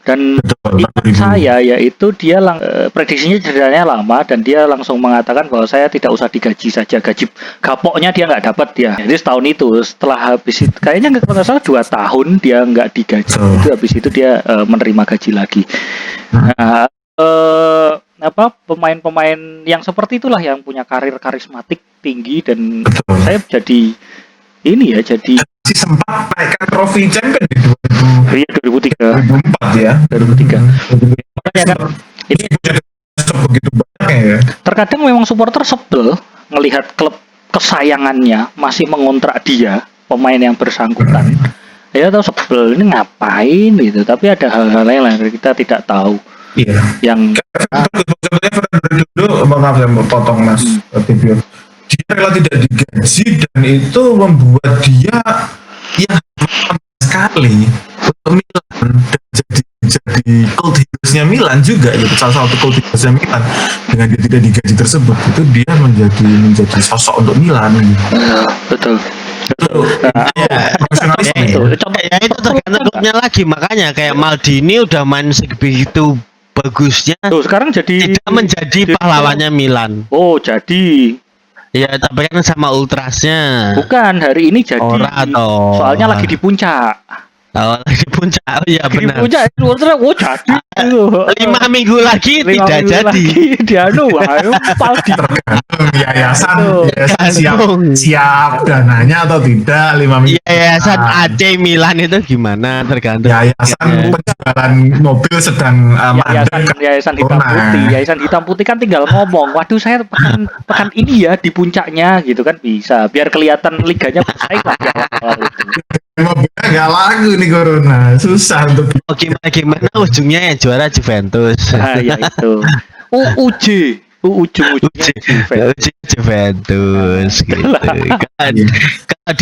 Dan betul, ingat 2000. saya yaitu dia prediksinya cederanya lama dan dia langsung mengatakan bahwa saya tidak usah digaji saja, gaji gapoknya dia nggak dapat dia. Jadi setahun itu setelah habis itu kayaknya nggak salah 2 tahun dia nggak digaji. Betul. Itu habis itu dia menerima gaji lagi. Nah, pemain-pemain yang seperti itulah yang punya karir karismatik tinggi, dan Betul. saya jadi ini ya, jadi Si sempat naikkan trofi champion di 2003. 2004 ya. 2003. Makanya kan ini Begitu banyaknya ya. terkadang memang supporter sebel melihat klub kesayangannya masih mengontrak dia, pemain yang bersangkutan. Ya tahu sebel, ini ngapain gitu. Tapi ada hal-hal lain yang kita tidak tahu. Iya. Yang Contohnya Fernando, maaf saya mau potong Mas Tibio. Dia rela tidak digaji, dan itu membuat dia yang sekali untuk Milan, dan jadi cult heroes-nya Milan juga, gitu, salah satu cult heroes-nya Milan. Dengan dia tidak digaji tersebut, itu dia menjadi sosok untuk Milan, gitu. betul. Itu profesionalisme Itu ya. contoh Ya itu tergantung klubnya lagi, makanya kayak Maldini udah main sebegitu bagusnya tuh sekarang jadi tidak menjadi pahlawannya Milan. oh jadi Ya tapi kan sama ultrasnya. Bukan, hari ini jadi. Ora toh. Soalnya lagi di puncak. Oh, lagi puncak. Oh iya Lagi di benar. puncak itu ultra, oh jadi. 5 minggu lagi Lima tidak minggu jadi. lagi dia ayo paldi. Yayasan, Betul. yayasan siap Gantung. siap dananya atau tidak 5 minggu. Yayasan AC Milan itu gimana tergantung. Yayasan penjualan mobil sedang mandek. Yayasan hitam Corona. putih. Yayasan hitam putih kan tinggal ngomong, waduh saya pekan ini ya di puncaknya gitu kan bisa. Biar kelihatan liganya bersaing lah di awal-awal itu. Mobilnya nggak laku nih corona, susah untuk Oh, gimana ujungnya yang juara Juventus. Nah, ya itu. Ujung-ujungnya Juventus. Juventus gitu. Kan kalau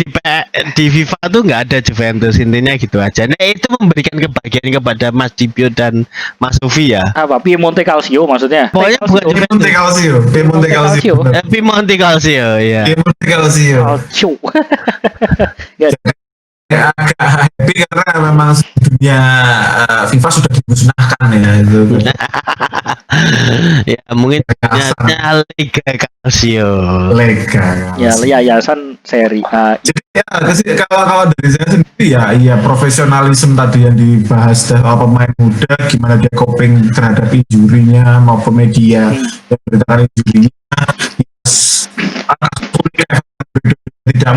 di FIFA tuh nggak ada Juventus, intinya gitu aja. Nah itu memberikan kebahagiaan kepada Mas Dibio dan Mas Sufi ya. Apa Piemonte Calcio maksudnya? Pokoknya bukan Piemonte Calcio, Piemonte Calcio, bener. Piemonte Calcio ya. Piemonte Calcio. Calcio. Ya, Ya, agak happy karena memang dunia FIFA sudah dimusnahkan ya itu. Ya mungkin ternyata Liga Calcio. Lega. ya yayasan Serie A. Jadi ya kalau dari saya sendiri ya profesionalisme tadi yang dibahas pemain muda gimana dia coping terhadap injurinya maupun media yang beritakan injurinya tidak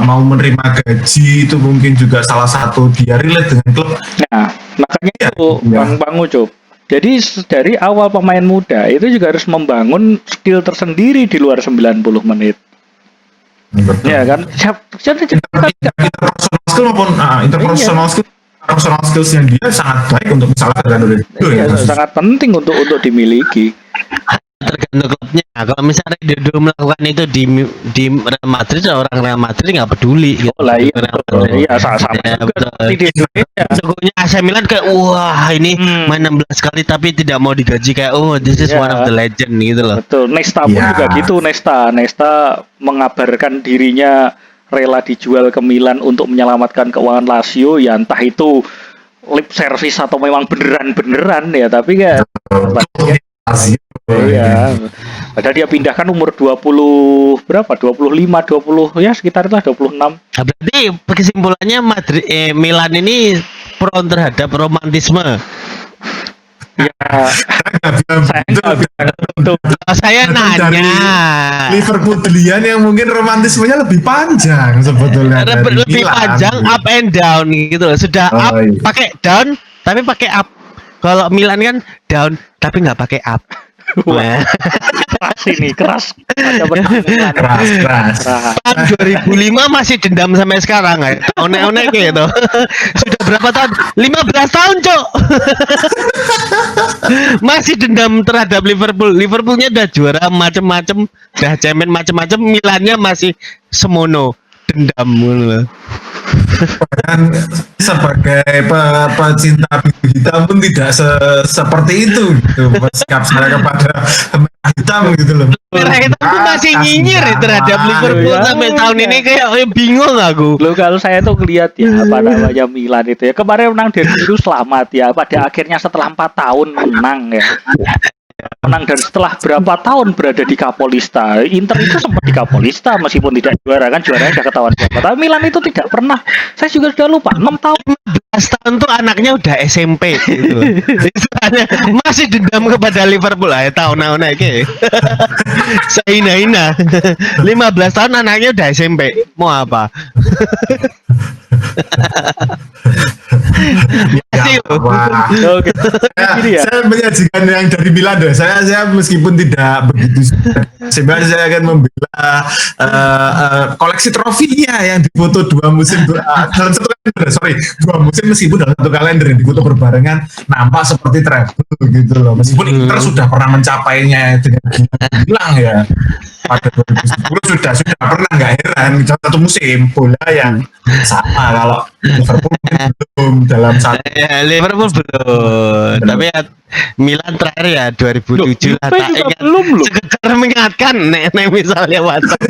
mau menerima gaji itu mungkin juga salah satu dia relate dengan klub. Nah, makanya Ya, itu ya. Bang Ucup. Jadi dari awal pemain muda itu juga harus membangun skill tersendiri di luar 90 menit. Betul. Ya kan? Interpersonal skill maupun interpersonal skill personal skills yang dia sangat baik untuk misalnya Fernando Ronaldo Iya, ya. sangat penting untuk dimiliki. Tergantung klubnya. Kalau misalnya dia dulu melakukan itu di Real Madrid, orang Real Madrid nggak peduli gitu. Oh lah iya, Real betul. Madrid. Iya sama Ya, juga betul. seperti di Indonesia. Pokoknya AC Milan kayak wah ini main 16 kali tapi tidak mau digaji kayak oh this is Ya. one of the legend gitu loh. Betul. Nesta pun Ya. juga gitu. Nesta mengabarkan dirinya rela dijual ke Milan untuk menyelamatkan keuangan Lazio. Ya entah itu lip service atau memang beneran ya. Tapi ya, iya. Padahal dia pindahkan umur 20 berapa? 25, 20 ya sekitar itulah 26. Nah, berarti kesimpulannya Milan ini pro terhadap romantisme. Ya, saya nggak bilang itu. Kalau saya Dari nanya. Liverpool belian yang mungkin romantismenya lebih panjang sebetulnya dari Lebih Milan. panjang up and down gitu loh. Sudah Oh, up iya. pakai down tapi pakai up. Kalau Milan kan down tapi nggak pakai up. Wah, keras ini, keras. Ada pertandingan. keras. Tahun 2005 masih dendam sampai sekarang ya. Onek-onek gitu. Sudah berapa tahun? 15 tahun, Cok. Masih dendam terhadap Liverpool. Liverpoolnya udah juara macem-macem, udah cemen macem-macem, Milannya masih semono dendam gitu. Dan sebagai pecinta biru hitam pun tidak seperti itu gitu sikap saya kepada merah hitam gitu loh. Merah itu tuh masih nyinyir ya terhadap Liverpool Ya, sampai tahun ini kayak bingung aku. Loh kalau saya tuh lihat ya apa namanya Milan itu ya kemarin menang dari biru selamat ya pada akhirnya setelah 4 tahun menang ya menang dan setelah berapa tahun berada di Capolista. Inter itu sempat di Capolista meskipun tidak juara kan juaranya udah ketahuan berapa. Tapi Milan itu tidak pernah. Saya juga sudah lupa 6 tahun 15 tahun tuh anaknya udah SMP gitu. Istilahnya masih dendam kepada Liverpool aja tahun-tahun iki. Saina-ina. 15 tahun anaknya udah SMP. Mau apa? Masih loh. Wah. Oke. Gini ya. Saya menyajikan yang dari Milan deh. Saya meskipun tidak begitu sebenarnya saya akan membela koleksi trofinya yang difoto 2 musim dalam satu kalender. Sorry, 2 musim meskipun dalam satu kalender yang difoto berbarengan nampak seperti treble gitu loh. Meskipun Inter sudah pernah mencapainya dengan bilang ya pada 2010 sudah pernah, nggak heran satu musim bola yang sama. Kalau Liverpool belum dalam satu. Ya, Liverpool belum. Tapi ya, Milan terakhir ya 2007 lah. Juve Tak juga ingat. belum loh. Sekedar mengingatkan nek misalnya WhatsApp.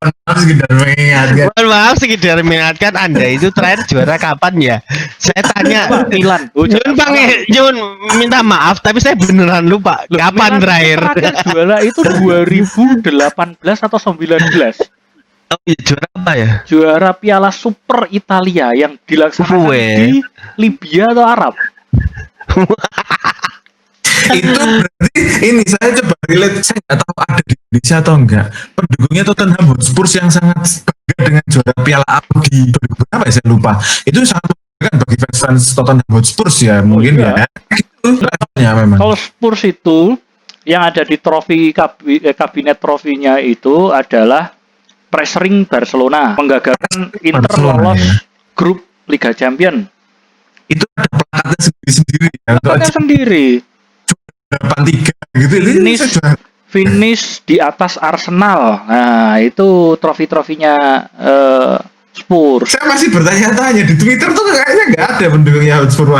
Sekedar mengingatkan. Mohon maaf sekedar mengingatkan Anda itu terakhir juara kapan ya? Saya tanya Milan. Oh, Jun Bang, Jun minta maaf tapi saya beneran lupa Loh, kapan Milan terakhir. juara itu 2018 atau 19. Oh iya, juara apa ya? Juara Piala Super Italia yang dilaksanakan di Libya atau Arab. Itu berarti ini saya coba relate, saya nggak tahu ada di Indonesia atau enggak, pendukungnya Tottenham Hotspur yang sangat bangga dengan juara Piala AFC di 2000 berapa ya, saya lupa, itu sangat membanggakan bagi fans Tottenham Hotspur ya mungkin iya. ya itu rasanya memang. Kalau Spurs itu yang ada di trofi kabinet trofinya itu adalah pressuring Barcelona, menggagalkan Inter Barcelona, lolos ya. grup Liga Champion. Itu ada plakatnya sendiri-sendiri ya, untuk Plakatnya sendiri. 83 gitu, Finish, itu juara. finish di atas Arsenal. Nah, itu trofi-trofinya Spurs. Saya masih bertanya-tanya di Twitter tuh kayaknya nggak ada pendukungnya Hotspur,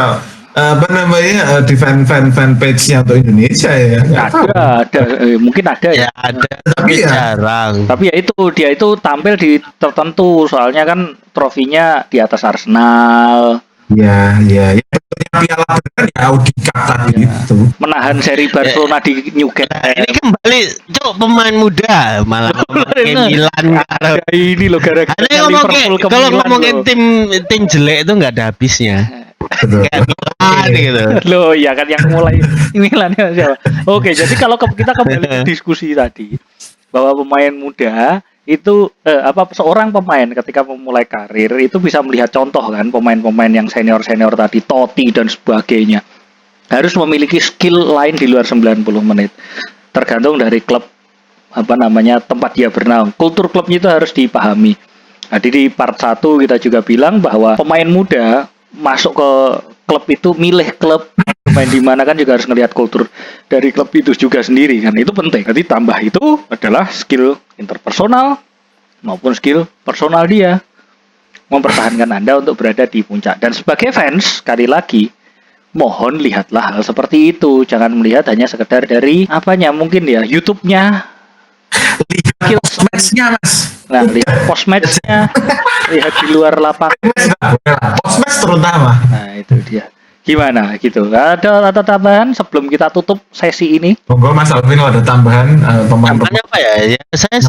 apa namanya, di fanpage-nya untuk Indonesia ya. Nggak tahu. Ada, mungkin ada ya. Ya ada Tapi tapi ya. jarang. Tapi ya itu dia itu tampil di tertentu, soalnya kan trofinya di atas Arsenal, Ya, bentuknya piala beneran ya Audi Cup tadi itu. menahan seri Barcelona di New Camp. Nah, ini kembali cok pemain muda malah ngomongin Milan. Ada ini loh gara-gara Ada Liverpool ke kalau Milan ngomongin loh. tim jelek itu nggak ada habisnya. Betul. Kayak Milan gitu. Loh ya kan yang mulai Milan ya siapa? Oke, jadi kalau kita kembali ke diskusi tadi bahwa pemain muda itu seorang pemain ketika memulai karir itu bisa melihat contoh kan pemain-pemain yang senior-senior tadi Totti dan sebagainya harus memiliki skill lain di luar 90 menit tergantung dari klub tempat dia bernaung. Kultur klubnya itu harus dipahami. Nah, di part 1 kita juga bilang bahwa pemain muda masuk ke klub itu milih klub main di mana kan juga harus ngelihat kultur dari klub itu juga sendiri kan, itu penting. Jadi tambah itu adalah skill interpersonal maupun skill personal dia mempertahankan Anda untuk berada di puncak. Dan sebagai fans, sekali lagi mohon lihatlah hal seperti itu, jangan melihat hanya sekedar dari mungkin ya YouTube-nya, Liga post-match-nya Mas. nah lihat post-match-nya, lihat di luar lapangan. Post-match terutama. Nah itu dia. Gimana gitu? Ada tambahan sebelum kita tutup sesi ini? Monggo Mas Alvin, kalau ada tambahan pemain-pemain Namanya apa ya? Ya saya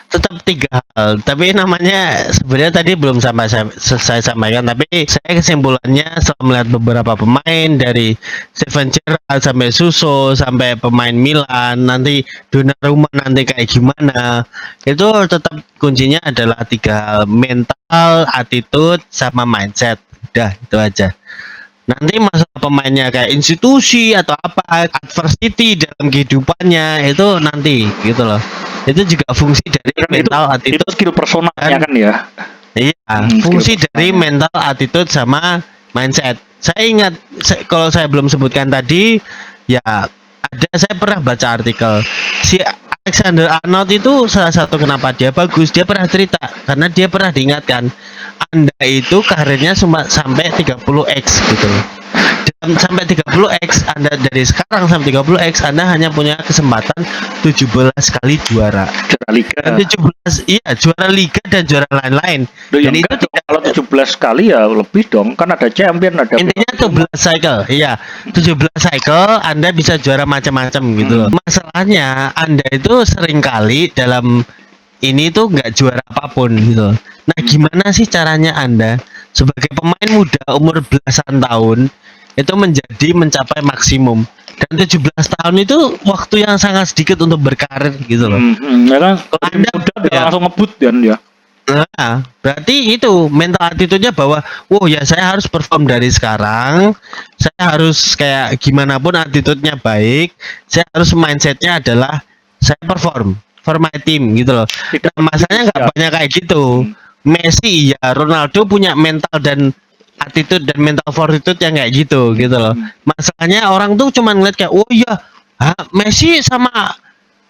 tetap 3 hal. Tapi namanya sebenarnya tadi belum saya sampaikan. Tapi saya kesimpulannya setelah melihat beberapa pemain dari Steven Gerrard sampai Suso sampai pemain Milan, nanti Donnarumma nanti kayak gimana, itu tetap kuncinya adalah 3 hal: mental, attitude, sama mindset. Udah itu aja. Nanti masalah pemainnya kayak institusi atau apa, adversity dalam kehidupannya itu nanti gitu loh. Itu juga fungsi dari mental itu attitude. skill personalnya kan ya. Iya, fungsi skill dari personalnya. mental attitude sama mindset. Saya ingat kalau saya belum sebutkan tadi ya, saya pernah baca artikel si Alexander Arnold itu salah satu kenapa dia bagus, dia pernah cerita karena dia pernah diingatkan Anda itu karirnya cuma sampai 30x gitu. Dan sampai 30x Anda dari sekarang sampai 30x Anda hanya punya kesempatan 17 kali juara. Juara Liga. Dan 17 iya juara Liga dan juara lain-lain. Loh, Dan ya itu enggak dong, kalau 17 kali ya lebih dong, kan ada champion, ada intinya 17 cycle, iya 17 cycle Anda bisa juara macam-macam gitu loh. Masalahnya Anda itu sering kali dalam ini tuh nggak juara apapun gitu. Nah gimana sih caranya Anda sebagai pemain muda umur belasan tahun itu mencapai maksimum, dan 17 tahun itu waktu yang sangat sedikit untuk berkarir gitu loh. ya kan Kalau Anda udah ya, langsung ngebut kan ya. Nah, berarti itu mental attitude-nya bahwa, wow ya saya harus perform dari sekarang, saya harus kayak gimana pun attitude-nya baik, saya harus mindset-nya adalah saya perform for my team gitu loh. Tidak Nah, masalahnya nggak banyak kayak gitu. Messi ya, Ronaldo punya mental dan attitude dan mental fortitude yang kayak gitu loh. Masalahnya orang tuh cuma ngeliat kayak, oh iya, Messi sama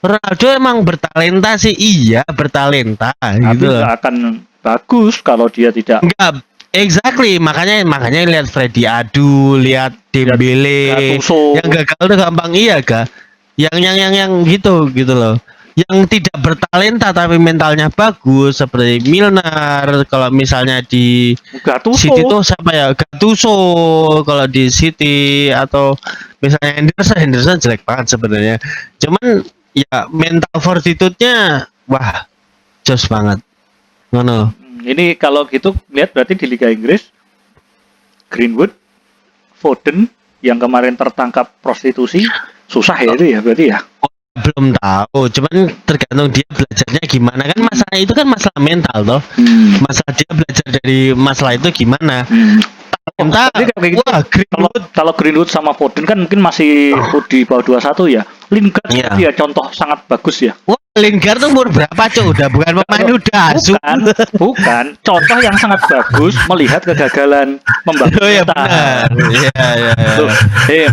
Ronaldo emang bertalenta sih, iya bertalenta Tapi gitu loh. nggak akan bagus kalau dia tidak Enggak, exactly, makanya lihat Freddy Adu, lihat Dembele, Gattuso. yang gagal tuh gampang iya ga, yang gitu loh. yang tidak bertalenta tapi mentalnya bagus seperti Milner. Kalau misalnya di Gattuso. City tuh siapa ya? Gattuso kalau di City, atau misalnya Henderson jelek banget sebenarnya. Cuman ya mental fortitude-nya wah, jos banget. Ngono. Ini kalau gitu lihat berarti di Liga Inggris Greenwood, Foden yang kemarin tertangkap prostitusi susah ya itu ya berarti ya. Belum tahu, cuman tergantung dia belajarnya gimana kan, masalah itu kan masalah mental toh. Masalah dia belajar dari masalah itu gimana. Entah, Jadi kayak gitu, wah kalau Greenwood sama Foden kan mungkin masih di bawah 21 ya. Lingard Iya. dia contoh sangat bagus ya. wah, Lingard tuh umur berapa Cuk? Udah bukan pemain, udah asu. Bukan contoh yang sangat bagus melihat kegagalan membangun. Oh ya benar. Iya iya. Tuh,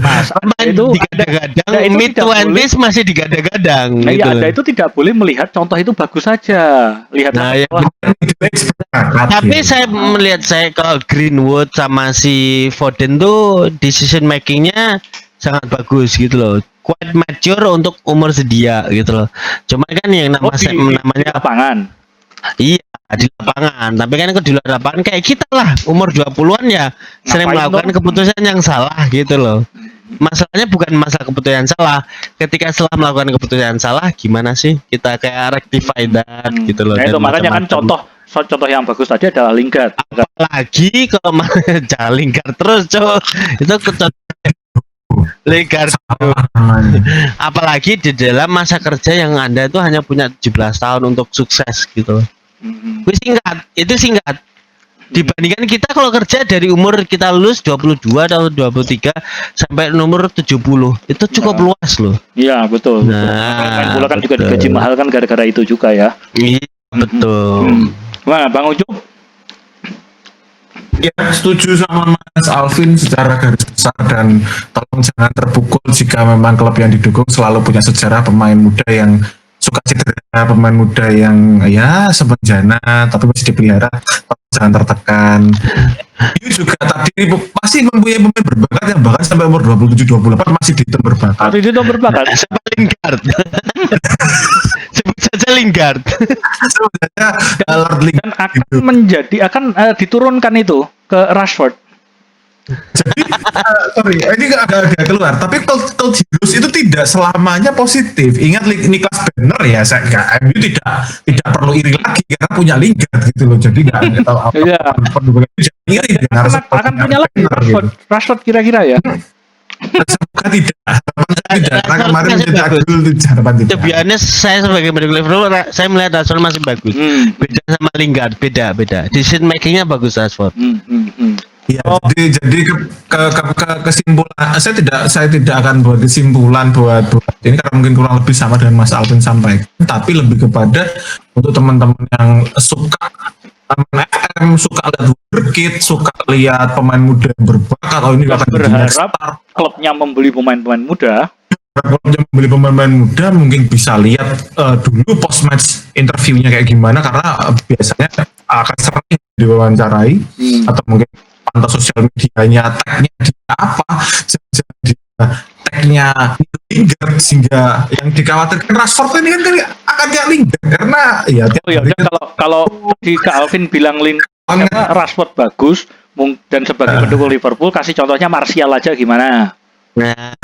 Mas, Pemain itu digadang-gadang, ada itu mid tidak boleh. 20s masih digadang-gadang Nah, gitu. ya, ada itu tidak boleh melihat contoh itu bagus saja. Lihat Nah, ya, wah, Tapi saya melihat kalau Greenwood sama si Foden tuh decision makingnya sangat bagus gitu loh, quite mature untuk umur sedia gitu loh. Cuma kan yang di namanya lapangan. iya di lapangan, tapi kan di luar lapangan kayak kita lah umur 20-an ya sering Ngapain melakukan dong? keputusan yang salah gitu loh. Masalahnya bukan masalah keputusan salah, ketika setelah melakukan keputusan salah gimana sih kita kayak rectify that gitu loh. Nah, itu dan makanya kan macam-macam. contoh yang bagus tadi adalah Lingard. Apalagi kalau jangan Lingard terus cok, itu Lingard. Apalagi di dalam masa kerja yang Anda itu hanya punya 17 tahun untuk sukses gitu. Itu singkat dibandingkan kita kalau kerja dari umur kita lulus 22 atau 23 sampai nomor 70 itu cukup luas loh. Iya betul. Nah, Main bola kan juga betul. digaji mahal kan gara-gara itu juga ya. Iya betul. Nah, Bang Ucup, Ya, setuju sama Mas Alvin secara garis besar, dan tolong jangan terpukul jika memang klub yang didukung selalu punya sejarah pemain muda yang suka cedera, pemain muda yang ya sebenjana tapi masih dipelihara. Tolong jangan tertekan. Yu juga tadi pasti mempunyai pemain berbakat yang bahkan sampai umur 27-28 masih dihitung berbakat. waktu itu berbakat. Siapa Lingard? Sebut saja Lingard. Sebenarnya Lord Dan Lingard akan gitu. akan diturunkan itu ke Rashford. Jadi, sorry, ini agak keluar. Tapi Cold Heroes itu tidak selamanya positif. Ingat Niklas Bender ya, saya MU tidak perlu iri lagi karena punya Lingard gitu loh. Jadi nggak tahu apa Iya. pendukungnya itu jangan iri dengan harus Akan punya lagi Bender, gitu. Rashford kira-kira ya. Semoga tidak. Harapan saya tidak. Karena Rashford kemarin masih mencetak bagus. gol itu harapan To tidak. be honest, saya sebagai pendukung Liverpool, saya melihat Rashford masih bagus. Beda sama Lingard, beda. Decision makingnya bagus Rashford. Ya, Oh. jadi kesimpulan saya tidak akan buat kesimpulan buat ini karena mungkin kurang lebih sama dengan Mas Alvin sampaikan, tapi lebih kepada untuk teman-teman yang suka FM, suka lihat Wonderkid, suka lihat pemain muda yang berbakat, oh ini akan jadi next Berharap star. klubnya membeli pemain-pemain muda. Kalau yang membeli pemain muda mungkin bisa lihat dulu post match interviewnya kayak gimana, karena biasanya akan sering diwawancarai atau mungkin pantau sosial medianya, tagnya dia apa, jadi tagnya Lingard, sehingga yang dikhawatirkan Rashford ini kan akan kayak Lingard karena ya Oh ya udah, kalau di Kak Alvin bilang Rashford bagus dan sebagai pendukung Liverpool kasih contohnya Martial aja gimana? Nah,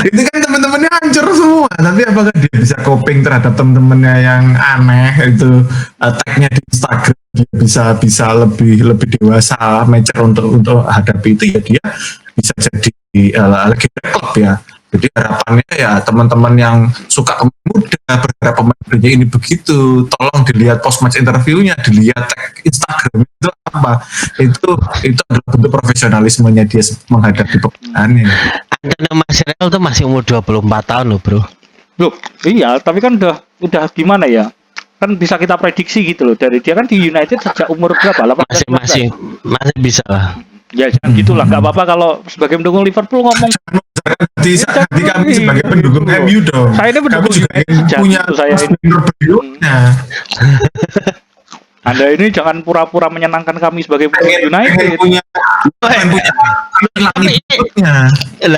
itu kan teman-temannya hancur semua, tapi apakah dia bisa coping terhadap teman-temannya yang aneh itu, tagnya di Instagram dia bisa lebih dewasa, mature untuk hadapi itu, ya dia bisa jadi legenda klub ya. Jadi harapannya ya teman-teman yang suka pemain muda, berharap pemain mudanya ini begitu, tolong dilihat post match interviewnya, dilihat tag Instagram itu apa, itu adalah bentuk profesionalismenya dia menghadapi pekerjaannya. Antonio Martial tuh masih umur 24 tahun loh bro. Loh, iya, tapi kan udah gimana ya? Kan bisa kita prediksi gitu loh, dari dia kan di United sejak umur berapa? 18, Masih bisa lah. Ya jangan gitulah, nggak apa-apa kalau sebagai pendukung Liverpool ngomong. Hati kami sebagai pendukung MU dong. Saya ini pendukung kami juga MU ingin sejati punya tuh saya ini. bener berikutnya. Anda ini jangan pura-pura menyenangkan kami sebagai pengen United. pengen punya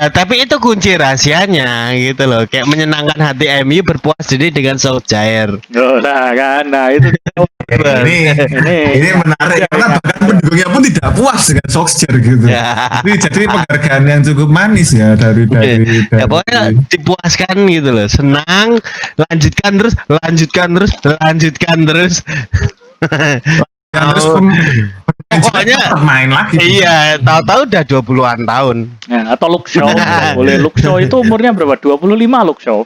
Tapi tapi itu kunci rahasianya gitu loh. Kayak menyenangkan hati MU berpuas diri dengan Solskjaer. Oh, nah kan, nah itu ini menarik karena bahkan pendukungnya pun tidak puas dengan Solskjaer gitu. Ya. Jadi penghargaan yang cukup manis ya dari Ya pokoknya dipuaskan gitu loh, senang, lanjutkan terus. terus Pokoknya main lagi. iya, tahu-tahu udah 20-an tahun. ya, atau Luke Shaw. Boleh Luke Shaw itu umurnya berapa? 25 Luke Shaw.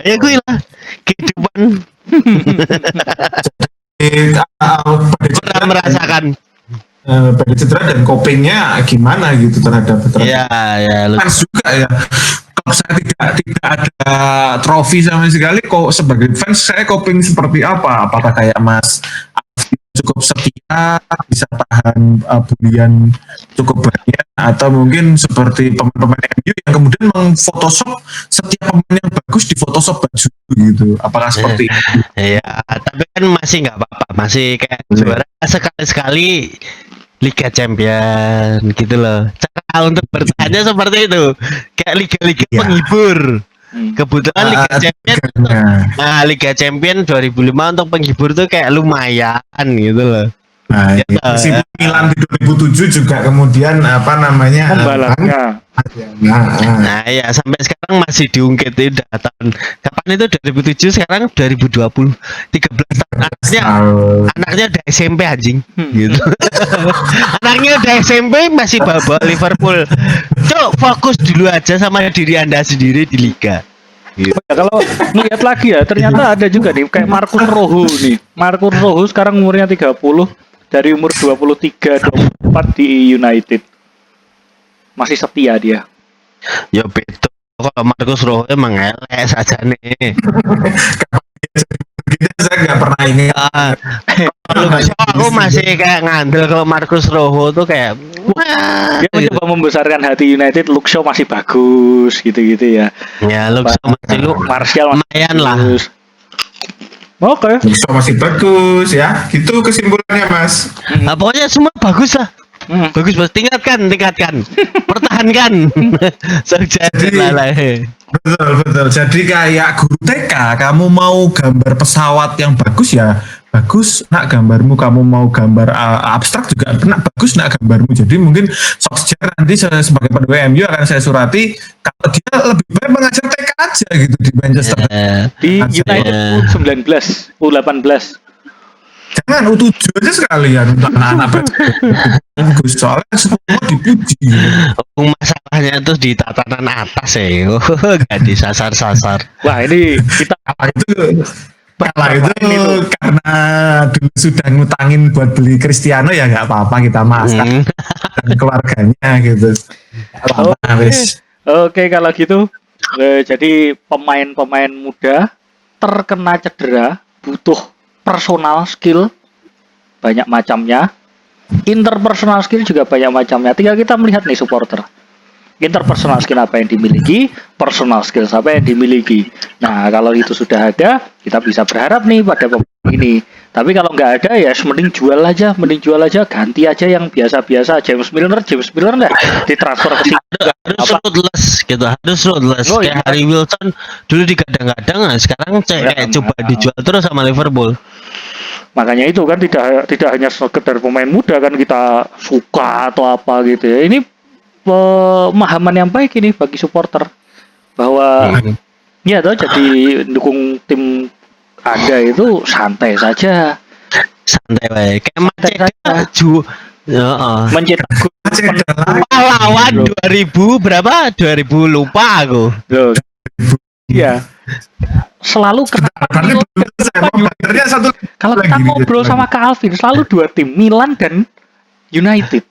Ya gue lah kehidupan pernah merasakan. Pada cedera dan copingnya gimana gitu terhadap Iya, fans juga ya. Kalau saya tidak ada trofi sama sekali, kok sebagai fans saya coping seperti apa? Apakah kayak Mas Alfi cukup setia, bisa tahan bulian cukup banyak, atau mungkin seperti pemain-pemain MU yang kemudian mengphotoshop setiap pemain yang bagus di photoshop baju gitu. Apakah seperti itu? Iya, tapi kan masih nggak apa-apa, masih kayak juara sekali-sekali Liga Champion gitu loh. Cara untuk bertahannya seperti itu, kayak liga-liga Ya. penghibur. Kebetulan Liga Champion, Liga Champion 2005 untuk penghibur tuh kayak lumayan gitu loh. Nah, Ya. si Milan di 2007 juga kemudian apa namanya Membalasnya. Nah ya sampai sekarang masih diungkit itu udah tahun kapan itu 2007 sekarang 2020 13 tahun anaknya udah SMP anjing gitu. Anaknya udah SMP masih bawa Liverpool. Cok fokus dulu aja sama diri Anda sendiri di liga. Gitu. Ya, kalau melihat lagi ya ternyata ada juga nih kayak Marcus Rojo nih. Marcus Rojo sekarang umurnya 30, dari umur 23 24 di United. Masih setia dia. Ya betul. Kalau Marcus Rojo emang elek saja nih. Saya nggak pernah ingat. Kalau aku masih kayak ngandel kalau Marcus Rojo tuh kayak Dia mencoba membesarkan hati United. Luke Shaw masih bagus gitu-gitu ya. ya lu masih lu Martial lumayan lah. bagus. Oke. Bisa masih bagus ya. Gitu kesimpulannya Mas. Nah, pokoknya semua bagus lah. Bagus bos, tingkatkan, pertahankan. Betul. Jadi kayak guru TK, kamu mau gambar pesawat yang bagus ya bagus nak gambarmu, kamu mau gambar abstrak juga nak bagus nak gambarmu. Jadi mungkin Solskjaer nanti sebagai pegawai MU akan saya surati kalau dia lebih baik mengajar TK aja gitu di Manchester. Di United U19, U18. Jangan U7 aja sekalian untuk anak-anak bagus, soalnya semua dipuji. Masalahnya tuh di tatanan atas ya, gak disasar-sasar. Wah ini kita Kalau itu karena dulu sudah ngutangin buat beli Cristiano ya nggak apa-apa kita masak dan keluarganya gitu. Oke, kalau gitu jadi pemain-pemain muda terkena cedera butuh personal skill banyak macamnya, interpersonal skill juga banyak macamnya. Tinggal kita melihat nih supporter, interpersonal skill apa yang dimiliki, personal skill apa yang dimiliki. Nah kalau itu sudah ada, kita bisa berharap nih pada pemain ini. Tapi kalau nggak ada ya mending jual aja, ganti aja yang biasa-biasa. James Milner nggak ditransfer ke sini. Harus ruthless gitu, Oh, kayak iya. Harry Wilson dulu digadang-gadang, sekarang kayak coba dijual terus sama Liverpool. Makanya itu kan tidak hanya sekedar pemain muda kan kita suka atau apa gitu ya. Ini pemahaman yang baik ini bagi supporter bahwa ya toh jadi dukung tim Anda itu santai saja. Santai baik. Kayak Maceda Mencetak pahlawan 2000 berapa? 2000 lupa aku. gol. Iya. Selalu kalau kita ngobrol sama Kak Alvin selalu dua tim, Milan dan United.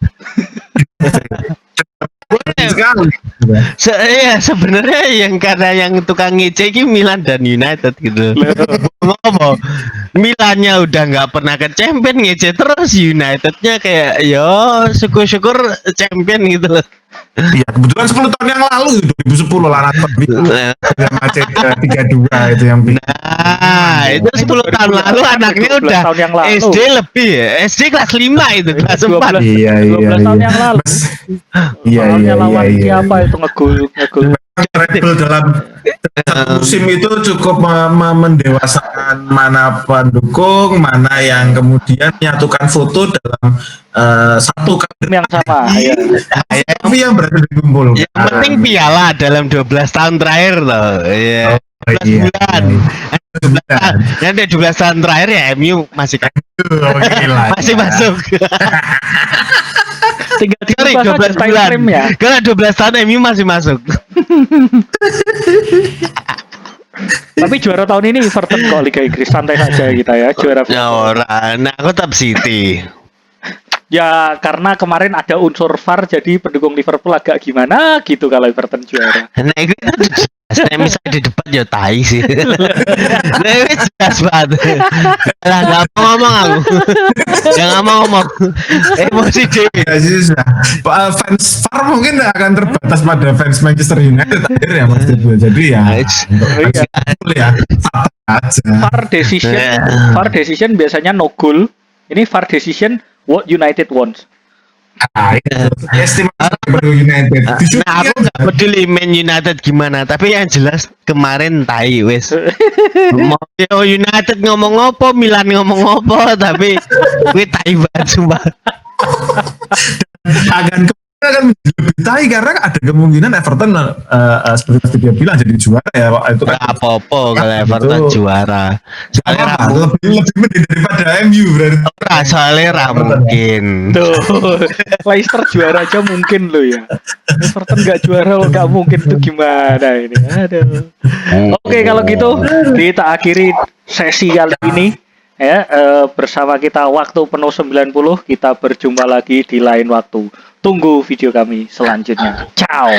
Iya sebenarnya yang karena yang tukang ngece ini Milan dan United gitu. Ngomong Milannya udah nggak pernah ke champion, ngece terus. Unitednya kayak yo syukur-syukur champion gitu loh. Iya, kebetulan 10 tahun yang lalu 2010 lah Nah, yang macet 32 itu yang bikin. itu 10 tahun lalu anaknya 12 udah tahun yang lalu. SD lebih ya. SD kelas 5 itu, kelas 4. 12 Iya, iya, 12 tahun iya. yang lalu. Iya, Soalnya iya, lawan iya, iya. siapa itu ngegul. Red Bull dalam satu musim itu cukup mendewasakan mana pendukung, mana yang kemudian menyatukan foto dalam satu kali Yang sama, ya. tapi yang berhasil dikumpulkan. Yang penting piala dalam 12 tahun terakhir loh. Iya. 12 iya, bulan. Nanti 12 tahun terakhir ya MU masih Oke lah. masih masuk. Tinggal Sorry, dirubah 12 saja time bulan. frame ya. Karena 12 tahun MU masih masuk. Tapi juara tahun ini Everton kok Liga Inggris, santai saja kita ya, juara. Ya ora, nah aku tetap City. Ya karena kemarin ada unsur VAR jadi pendukung Liverpool agak gimana gitu kalau Everton juara. Nah itu misalnya di depan ya tai sih. Nah itu jelas banget. Lah nggak mau ngomong aku. Ya nggak mau ngomong. Emosi dewi. Ya sih sudah. Fans VAR mungkin akan terbatas pada fans Manchester United akhirnya maksudnya. Jadi ya untuk fans Liverpool ya fakta aja. VAR decision biasanya no goal. Ini VAR decision what United wants. Nah, itu estimasi baru United. Nah aku nggak peduli Man United gimana, tapi yang jelas kemarin tai wes. Mau United ngomong apa, Milan ngomong apa, tapi gue tai banget sumpah. akan lebih tai karena ada kemungkinan Everton seperti dia bilang jadi juara ya Pak. Itu kan Gak apa-apa kalau Everton juara. Soalnya apa, lebih mending daripada MU berarti. soalnya mungkin. Tuh, Leicester juara aja mungkin loh ya. Everton nggak juara nggak mungkin tuh gimana ini. Aduh. Oke kalau gitu kita akhiri sesi kali ini ya bersama kita waktu penuh 90. Kita berjumpa lagi di lain waktu. Tunggu video kami selanjutnya. Ciao.